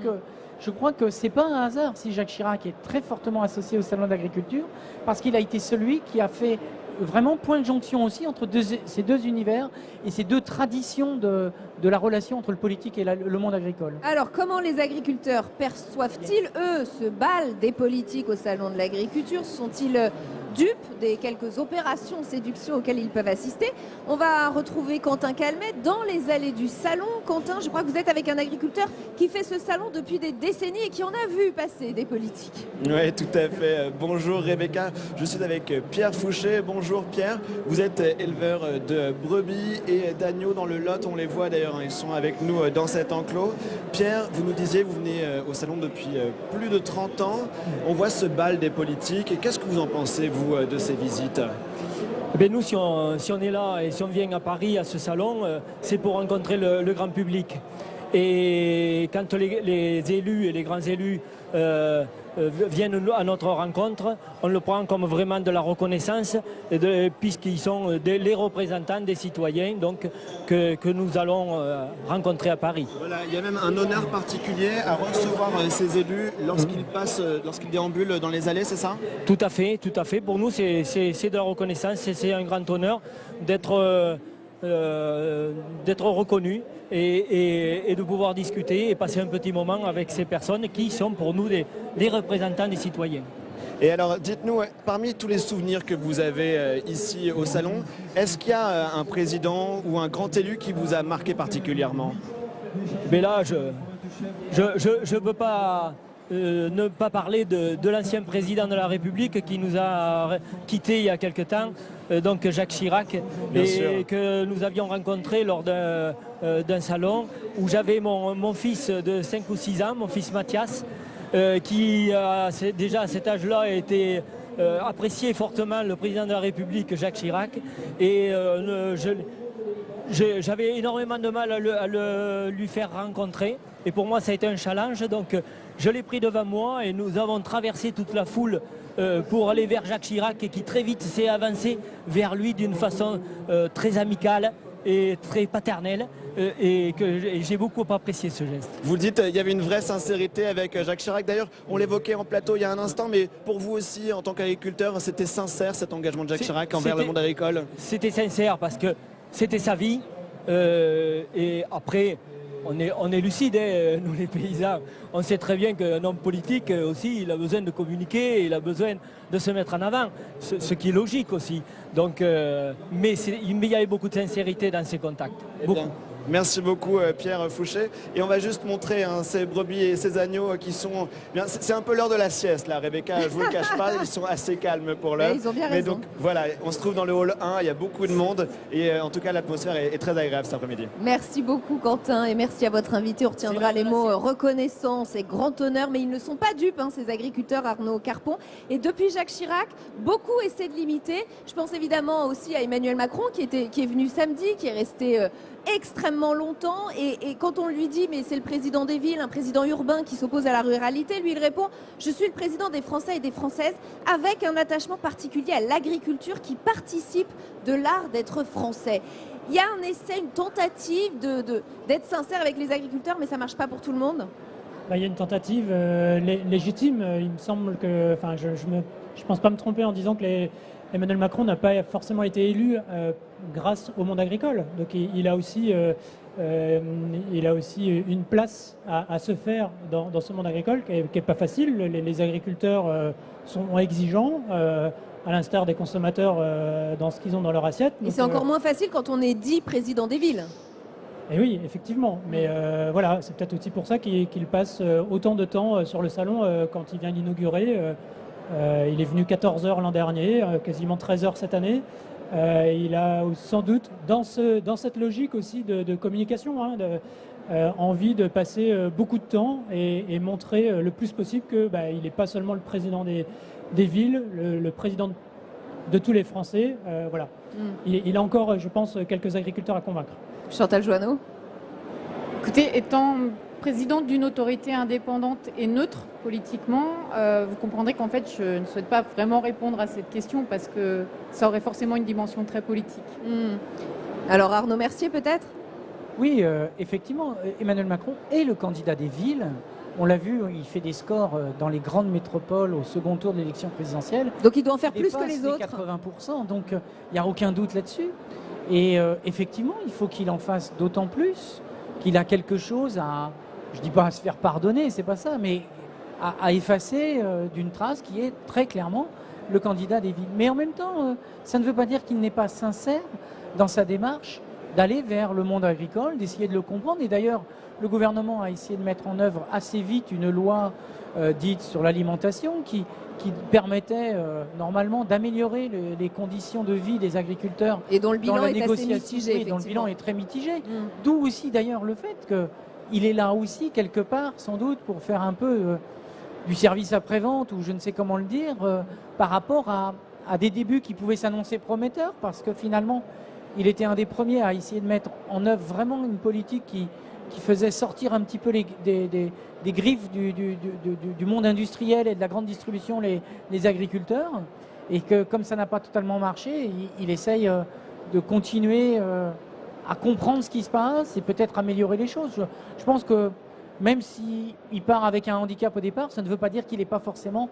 je crois que ce n'est pas un hasard si Jacques Chirac est très fortement associé au Salon de l'Agriculture, parce qu'il a été celui qui a fait vraiment point de jonction aussi entre ces deux univers et ces deux traditions de la relation entre le politique et le monde agricole. Alors, comment les agriculteurs perçoivent-ils, eux, ce bal des politiques au Salon de l'Agriculture? Sont-ils dupes des quelques opérations séduction auxquelles ils peuvent assister? On va retrouver Quentin Calmet dans les allées du salon. Quentin, je crois que vous êtes avec un agriculteur qui fait ce salon depuis des décennies et qui en a vu passer des politiques. Oui, tout à fait. Bonjour Rebecca, je suis avec Pierre Fouché. Bonjour Pierre, vous êtes éleveur de brebis et d'agneaux dans le Lot, on les voit d'ailleurs, ils sont avec nous dans cet enclos. Pierre, vous nous disiez, vous venez au salon depuis plus de 30 ans, on voit ce bal des politiques, et qu'est-ce que vous en pensez, vous, de ces visites? Eh bien, nous, si on est là et si on vient à Paris à ce salon, c'est pour rencontrer le grand public. Et quand les élus et les grands élus viennent à notre rencontre, on le prend comme vraiment de la reconnaissance, puisqu'ils sont les représentants des citoyens donc, que nous allons rencontrer à Paris. Voilà, il y a même un honneur particulier à recevoir ces élus lorsqu'ils passent, lorsqu'ils déambulent dans les allées, c'est ça? Tout à fait, tout à fait. Pour nous, c'est de la reconnaissance, c'est un grand honneur d'être reconnu et de pouvoir discuter et passer un petit moment avec ces personnes qui sont pour nous les représentants des citoyens. Et alors, dites-nous, parmi tous les souvenirs que vous avez ici au salon, est-ce qu'il y a un président ou un grand élu qui vous a marqué particulièrement? Mais là, je ne peux pas ne pas parler de l'ancien président de la République qui nous a quittés il y a quelque temps, donc Jacques Chirac, que nous avions rencontré lors d'un salon où j'avais mon fils de 5 ou 6 ans, mon fils Mathias, qui déjà à cet âge-là a été apprécié fortement le président de la République, Jacques Chirac, et j'avais énormément de mal à lui faire rencontrer. Et pour moi, ça a été un challenge. Donc, je l'ai pris devant moi et nous avons traversé toute la foule pour aller vers Jacques Chirac, et qui très vite s'est avancé vers lui d'une façon très amicale et très paternelle. Et j'ai beaucoup apprécié ce geste. Vous le dites, il y avait une vraie sincérité avec Jacques Chirac. D'ailleurs, on l'évoquait en plateau il y a un instant, mais pour vous aussi, en tant qu'agriculteur, c'était sincère cet engagement de Jacques Chirac envers le monde agricole? C'était sincère parce que c'était sa vie. Et après, on est lucide, hein, nous les paysans. On sait très bien qu'un homme politique aussi, il a besoin de communiquer, il a besoin de se mettre en avant, ce qui est logique aussi. Donc, mais il y avait beaucoup de sincérité dans ces contacts. Beaucoup. Merci beaucoup Pierre Fouché. Et on va juste montrer ces brebis et ces agneaux qui sont... C'est un peu l'heure de la sieste là, Rebecca, je vous le cache pas, ils sont assez calmes pour l'heure. Ils ont bien Mais raison. donc voilà, on se trouve dans le hall 1, il y a beaucoup de monde et en tout cas l'atmosphère est très agréable cet après-midi. Merci beaucoup Quentin et merci à votre invité. On retiendra les mots reconnaissance et grand honneur, mais ils ne sont pas dupes, hein, ces agriculteurs, Arnaud Carpon. Et depuis Jacques Chirac, beaucoup essaient de l'imiter. Je pense évidemment aussi à Emmanuel Macron qui est venu samedi, qui est resté extrêmement longtemps, et quand on lui dit mais c'est le président des villes, un président urbain qui s'oppose à la ruralité, lui il répond je suis le président des Français et des Françaises, avec un attachement particulier à l'agriculture qui participe de l'art d'être français. Il y a un essai, une tentative d'être sincère avec les agriculteurs, mais ça marche pas pour tout le monde. Il y a une tentative légitime. Il me semble que, enfin, je pense pas me tromper en disant que Emmanuel Macron n'a pas forcément été élu grâce au monde agricole. Donc il a aussi une place à se faire dans ce monde agricole qui est pas facile. Les agriculteurs sont exigeants, à l'instar des consommateurs dans ce qu'ils ont dans leur assiette. Et c'est encore moins facile quand on est dit président des villes. Et oui, effectivement. Mais voilà, c'est peut-être aussi pour ça qu'il passe autant de temps sur le salon quand il vient l'inaugurer. Il est venu 14 heures l'an dernier, quasiment 13 heures cette année. Il a sans doute, dans cette logique aussi de communication, envie de passer beaucoup de temps et montrer le plus possible qu'il n'est pas seulement le président des villes, le président de tous les Français. Voilà. Il a encore, je pense, quelques agriculteurs à convaincre. Chantal Joanneau. Écoutez, étant présidente d'une autorité indépendante et neutre politiquement, vous comprendrez qu'en fait, je ne souhaite pas vraiment répondre à cette question parce que ça aurait forcément une dimension très politique. Alors Arnaud Mercier peut-être? Oui, effectivement, Emmanuel Macron est le candidat des villes. On l'a vu, il fait des scores dans les grandes métropoles au second tour de l'élection présidentielle. Donc il doit en faire plus que les autres. 80%, donc il n'y a aucun doute là-dessus. Et effectivement, il faut qu'il en fasse d'autant plus qu'il a quelque chose à, je ne dis pas à se faire pardonner, c'est pas ça, mais à effacer d'une trace qui est très clairement le candidat des villes. Mais en même temps, ça ne veut pas dire qu'il n'est pas sincère dans sa démarche d'aller vers le monde agricole, d'essayer de le comprendre. Et d'ailleurs, le gouvernement a essayé de mettre en œuvre assez vite une loi dite sur l'alimentation qui permettait normalement d'améliorer les conditions de vie des agriculteurs. Et dont le bilan est assez mitigé. Dont le bilan est très mitigé. D'où aussi d'ailleurs le fait qu'il est là aussi quelque part, sans doute, pour faire un peu du service après-vente, ou je ne sais comment le dire, par rapport à des débuts qui pouvaient s'annoncer prometteurs, parce que finalement, il était un des premiers à essayer de mettre en œuvre vraiment une politique qui faisait sortir un petit peu des griffes du monde industriel et de la grande distribution les agriculteurs, et que comme ça n'a pas totalement marché, il essaye de continuer à comprendre ce qui se passe et peut-être améliorer les choses. Je pense que même s'il part avec un handicap au départ, ça ne veut pas dire qu'il n'est pas forcément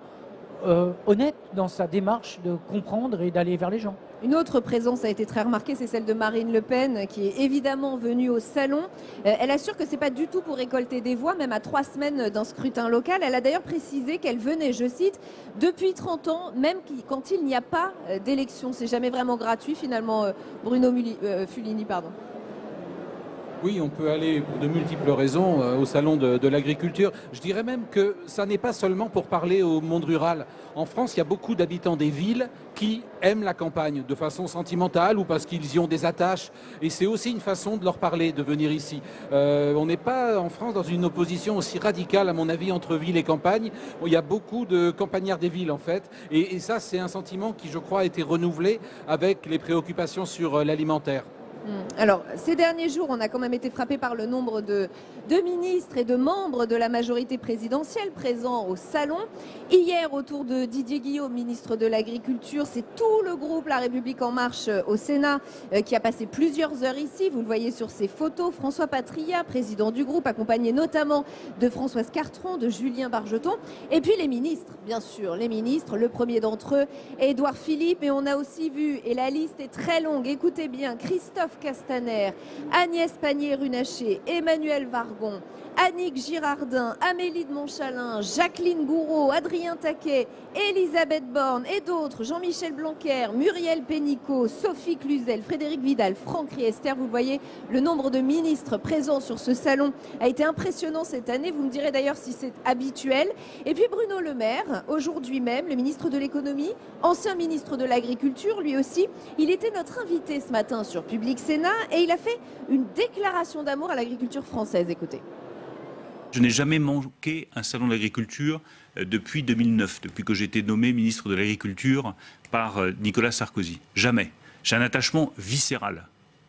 honnête dans sa démarche de comprendre et d'aller vers les gens. Une autre présence a été très remarquée, c'est celle de Marine Le Pen, qui est évidemment venue au salon. Elle assure que ce n'est pas du tout pour récolter des voix, même à 3 semaines d'un scrutin local. Elle a d'ailleurs précisé qu'elle venait, je cite, depuis 30 ans, même quand il n'y a pas d'élection. C'est jamais vraiment gratuit finalement, Bruno Fulini, pardon. Oui, on peut aller pour de multiples raisons au salon de l'agriculture. Je dirais même que ça n'est pas seulement pour parler au monde rural. En France, il y a beaucoup d'habitants des villes qui aiment la campagne de façon sentimentale ou parce qu'ils y ont des attaches. Et c'est aussi une façon de leur parler, de venir ici. On n'est pas en France dans une opposition aussi radicale, à mon avis, entre ville et campagne. Il y a beaucoup de campagnards des villes, en fait. Et ça, c'est un sentiment qui, je crois, a été renouvelé avec les préoccupations sur l'alimentaire. Alors, ces derniers jours, on a quand même été frappé par le nombre de ministres et de membres de la majorité présidentielle présents au salon. Hier, autour de Didier Guillaume, ministre de l'Agriculture, c'est tout le groupe La République En Marche au Sénat qui a passé plusieurs heures ici. Vous le voyez sur ces photos. François Patria, président du groupe, accompagné notamment de Françoise Cartron, de Julien Bargeton. Et puis les ministres, bien sûr, les ministres. Le premier d'entre eux, Édouard Philippe. Et on a aussi vu, et la liste est très longue, écoutez bien, Christophe Castaner, Agnès Pannier-Runacher, Emmanuel Vargon, Annick Girardin, Amélie de Montchalin, Jacqueline Gouraud, Adrien Taquet, Elisabeth Borne et d'autres, Jean-Michel Blanquer, Muriel Pénicaud, Sophie Cluzel, Frédéric Vidal, Franck Riester. Vous voyez, le nombre de ministres présents sur ce salon a été impressionnant cette année. Vous me direz d'ailleurs si c'est habituel. Et puis Bruno Le Maire, aujourd'hui même, le ministre de l'économie, ancien ministre de l'agriculture, lui aussi, il était notre invité ce matin sur Public Sénat et il a fait une déclaration d'amour à l'agriculture française. Écoutez. Je n'ai jamais manqué un salon de l'agriculture depuis 2009, depuis que j'ai été nommé ministre de l'Agriculture par Nicolas Sarkozy. Jamais. J'ai un attachement viscéral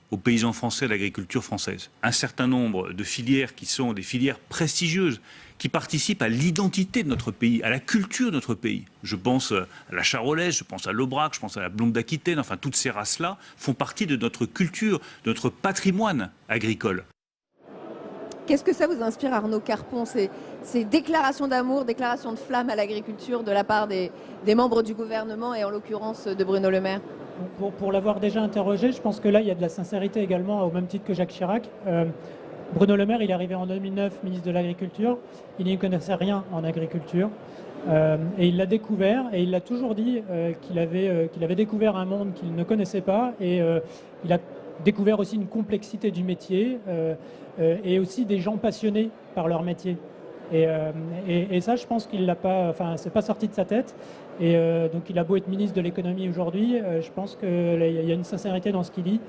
aux paysans français, à l'agriculture française. Un certain nombre de filières qui sont des filières prestigieuses, qui participent à l'identité de notre pays, à la culture de notre pays. Je pense à la charolaise, je pense à l'aubrac, je pense à la blonde d'Aquitaine, enfin toutes ces races-là font partie de notre culture, de notre patrimoine agricole. Qu'est-ce que ça vous inspire, Arnaud Carpon, ces déclarations d'amour, déclarations de flamme à l'agriculture de la part des membres du gouvernement et en l'occurrence de Bruno Le Maire? Pour l'avoir déjà interrogé, je pense que là, il y a de la sincérité également, au même titre que Jacques Chirac. Bruno Le Maire, il est arrivé en 2009 ministre de l'Agriculture. Il n'y connaissait rien en agriculture. Et il l'a découvert, et il l'a toujours dit qu'il avait découvert un monde qu'il ne connaissait pas. Et il a découvert aussi une complexité du métier et aussi des gens passionnés par leur métier. Et ça, je pense qu'il l'a pas, enfin, c'est pas sorti de sa tête. Et donc, il a beau être ministre de l'économie aujourd'hui, je pense qu'il y a une sincérité dans ce qu'il dit,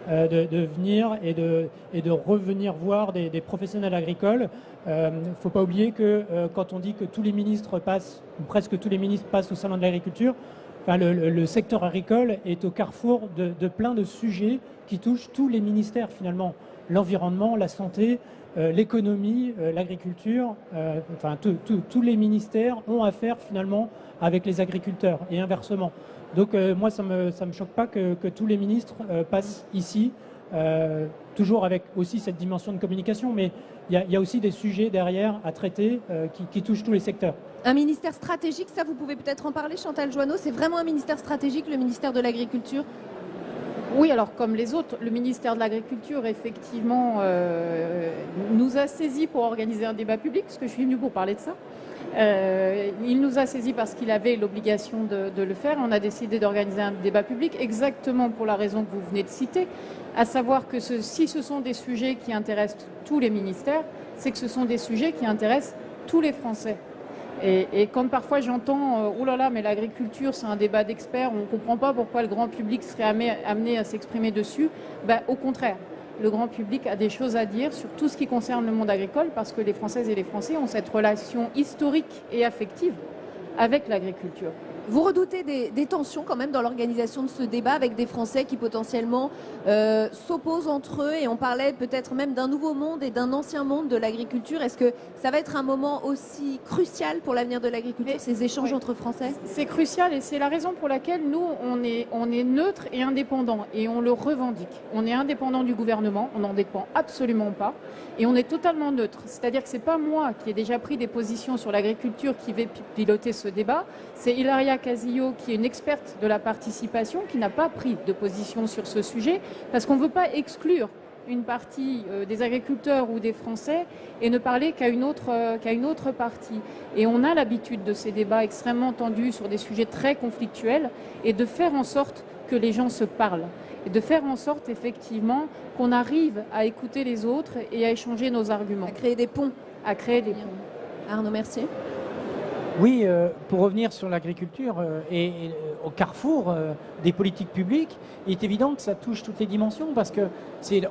de venir et de revenir voir des professionnels agricoles. Il ne faut pas oublier que quand on dit que tous les ministres passent, ou presque tous les ministres passent au salon de l'agriculture, enfin, le secteur agricole est au carrefour de plein de sujets qui touchent tous les ministères finalement. L'environnement, la santé, l'économie, l'agriculture, enfin tous les ministères ont affaire finalement avec les agriculteurs et inversement. Donc moi ça me choque pas que tous les ministres passent ici, toujours avec aussi cette dimension de communication, mais il y a aussi des sujets derrière à traiter qui touchent tous les secteurs. Un ministère stratégique, ça vous pouvez peut-être en parler, Chantal Joanneau, c'est vraiment un ministère stratégique, le ministère de l'Agriculture? Oui, alors comme les autres, le ministère de l'Agriculture, effectivement, nous a saisis pour organiser un débat public, parce que je suis venue pour parler de ça. Il nous a saisis parce qu'il avait l'obligation de le faire. On a décidé d'organiser un débat public exactement pour la raison que vous venez de citer, à savoir que si ce sont des sujets qui intéressent tous les ministères, c'est que ce sont des sujets qui intéressent tous les Français. Et quand parfois j'entends « Oh là là, mais l'agriculture, c'est un débat d'experts, on ne comprend pas pourquoi le grand public serait amené à s'exprimer dessus », au contraire, le grand public a des choses à dire sur tout ce qui concerne le monde agricole parce que les Françaises et les Français ont cette relation historique et affective avec l'agriculture. Vous redoutez des tensions quand même dans l'organisation de ce débat avec des Français qui potentiellement s'opposent entre eux et on parlait peut-être même d'un nouveau monde et d'un ancien monde de l'agriculture. Est-ce que ça va être un moment aussi crucial pour l'avenir de l'agriculture, ces échanges entre Français? C'est crucial et c'est la raison pour laquelle nous, on est neutre et indépendant et on le revendique. On est indépendant du gouvernement, on n'en dépend absolument pas et on est totalement neutre. C'est-à-dire que ce n'est pas moi qui ai déjà pris des positions sur l'agriculture qui vais piloter ce débat, c'est Hilaria Casillo, qui est une experte de la participation, qui n'a pas pris de position sur ce sujet, parce qu'on ne veut pas exclure une partie des agriculteurs ou des Français et ne parler qu'à une autre partie. Et on a l'habitude de ces débats extrêmement tendus sur des sujets très conflictuels et de faire en sorte que les gens se parlent. et de faire en sorte effectivement qu'on arrive à écouter les autres et à échanger nos arguments. À créer des ponts. À créer des ponts. Arnaud Mercier. Oui, pour revenir sur l'agriculture et au carrefour des politiques publiques, il est évident que ça touche toutes les dimensions parce que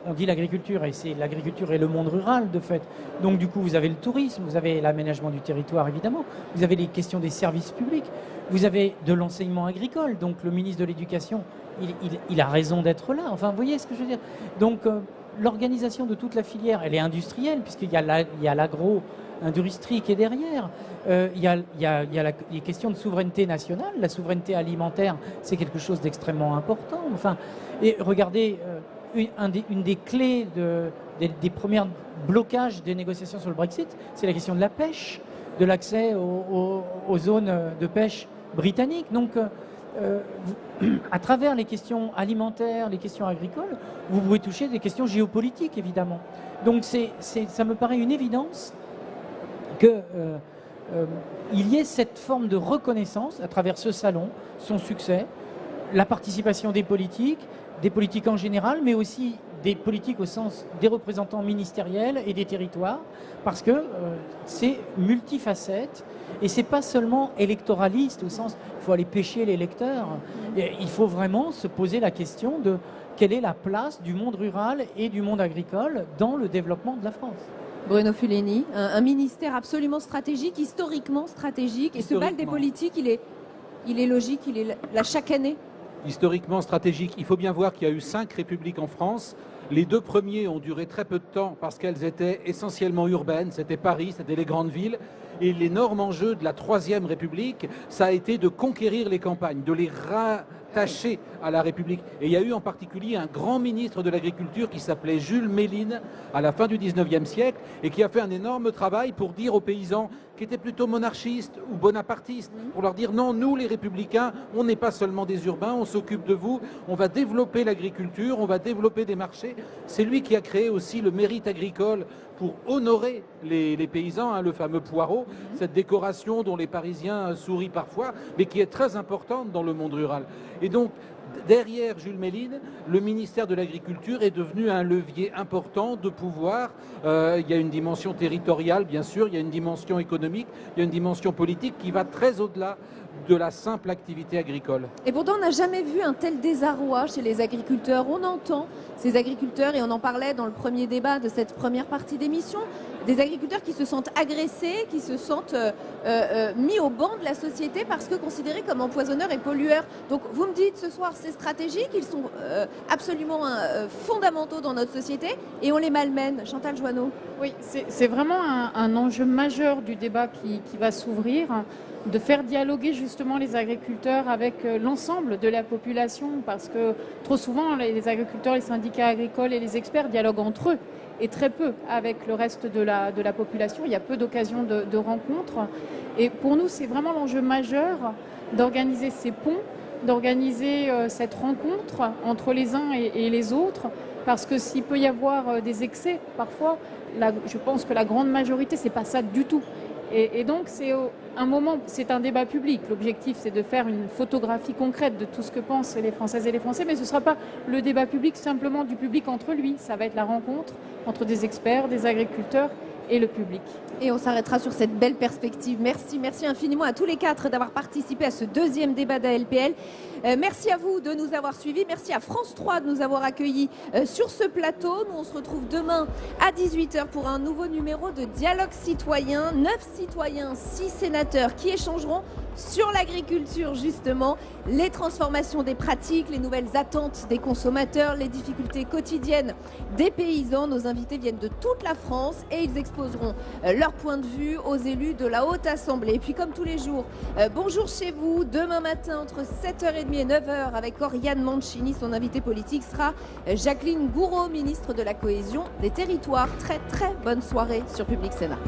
on dit l'agriculture et c'est l'agriculture et le monde rural de fait. Donc du coup, vous avez le tourisme, vous avez l'aménagement du territoire évidemment, vous avez les questions des services publics, vous avez de l'enseignement agricole. Donc le ministre de l'Éducation, il a raison d'être là. Enfin, vous voyez ce que je veux dire. Donc l'organisation de toute la filière, elle est industrielle puisqu'il y a l'agro-industrie qui est derrière. Il y a les questions de souveraineté nationale. La souveraineté alimentaire, c'est quelque chose d'extrêmement important. Enfin, et regardez, une des clés des premiers blocages des négociations sur le Brexit, c'est la question de la pêche, de l'accès aux zones de pêche britanniques. Donc, à travers les questions alimentaires, les questions agricoles, vous pouvez toucher des questions géopolitiques, évidemment. Donc, ça me paraît une évidence qu'il y ait cette forme de reconnaissance à travers ce salon, son succès, la participation des politiques en général, mais aussi des politiques au sens des représentants ministériels et des territoires, parce que c'est multifacette et c'est pas seulement électoraliste au sens il faut aller pêcher les électeurs. Il faut vraiment se poser la question de quelle est la place du monde rural et du monde agricole dans le développement de la France. Bruno Fuleni, un ministère absolument stratégique, historiquement stratégique, et ce bal des politiques, il est logique, il est là chaque année. Historiquement stratégique, il faut bien voir qu'il y a eu 5 républiques en France. Les 2 premiers ont duré très peu de temps parce qu'elles étaient essentiellement urbaines, c'était Paris, c'était les grandes villes. Et l'énorme enjeu de la 3e République, ça a été de conquérir les campagnes, de les rattacher à la République. Et il y a eu en particulier un grand ministre de l'Agriculture qui s'appelait Jules Méline à la fin du 19e siècle et qui a fait un énorme travail pour dire aux paysans qui étaient plutôt monarchistes ou bonapartistes, pour leur dire non, nous les républicains, on n'est pas seulement des urbains, on s'occupe de vous, on va développer l'agriculture, on va développer des marchés. C'est lui qui a créé aussi le mérite agricole pour honorer les paysans, hein, le fameux poireau, cette décoration dont les Parisiens sourient parfois, mais qui est très importante dans le monde rural. Et donc, derrière Jules Méline, le ministère de l'Agriculture est devenu un levier important de pouvoir. Il y a une dimension territoriale, bien sûr, il y a une dimension économique, il y a une dimension politique qui va très au-delà de la simple activité agricole. Et pourtant, on n'a jamais vu un tel désarroi chez les agriculteurs. On entend ces agriculteurs, et on en parlait dans le premier débat de cette première partie d'émission, des agriculteurs qui se sentent agressés, qui se sentent mis au banc de la société parce que considérés comme empoisonneurs et pollueurs. Donc vous me dites ce soir, c'est stratégique, ils sont absolument fondamentaux dans notre société et on les malmène. Chantal Joanneau. Oui, c'est vraiment un enjeu majeur du débat qui va s'ouvrir, de faire dialoguer justement les agriculteurs avec l'ensemble de la population, parce que trop souvent les agriculteurs, les syndicats agricoles et les experts dialoguent entre eux et très peu avec le reste de la population. Il y a peu d'occasions de rencontres. Et pour nous, c'est vraiment l'enjeu majeur d'organiser ces ponts, d'organiser cette rencontre entre les uns et les autres, parce que s'il peut y avoir des excès, parfois, je pense que la grande majorité, c'est pas ça du tout. Et donc, c'est un moment, c'est un débat public. L'objectif, c'est de faire une photographie concrète de tout ce que pensent les Françaises et les Français, mais ce ne sera pas le débat public simplement du public entre lui. Ça va être la rencontre entre des experts, des agriculteurs et le public. Et on s'arrêtera sur cette belle perspective. Merci infiniment à tous les 4 d'avoir participé à ce 2e débat d'ALPL. Merci à vous de nous avoir suivis. Merci à France 3 de nous avoir accueillis sur ce plateau. Nous, on se retrouve demain à 18h pour un nouveau numéro de Dialogue citoyen. 9 citoyens, 6 sénateurs qui échangeront sur l'agriculture, justement, les transformations des pratiques, les nouvelles attentes des consommateurs, les difficultés quotidiennes des paysans. Nos invités viennent de toute la France et ils exposeront leur point de vue aux élus de la Haute Assemblée. Et puis, comme tous les jours, bonjour chez vous. Demain matin, entre 7h30 et 9h, avec Oriane Mancini, son invité politique sera Jacqueline Gouraud, ministre de la Cohésion des Territoires. Très bonne soirée sur Public Sénat.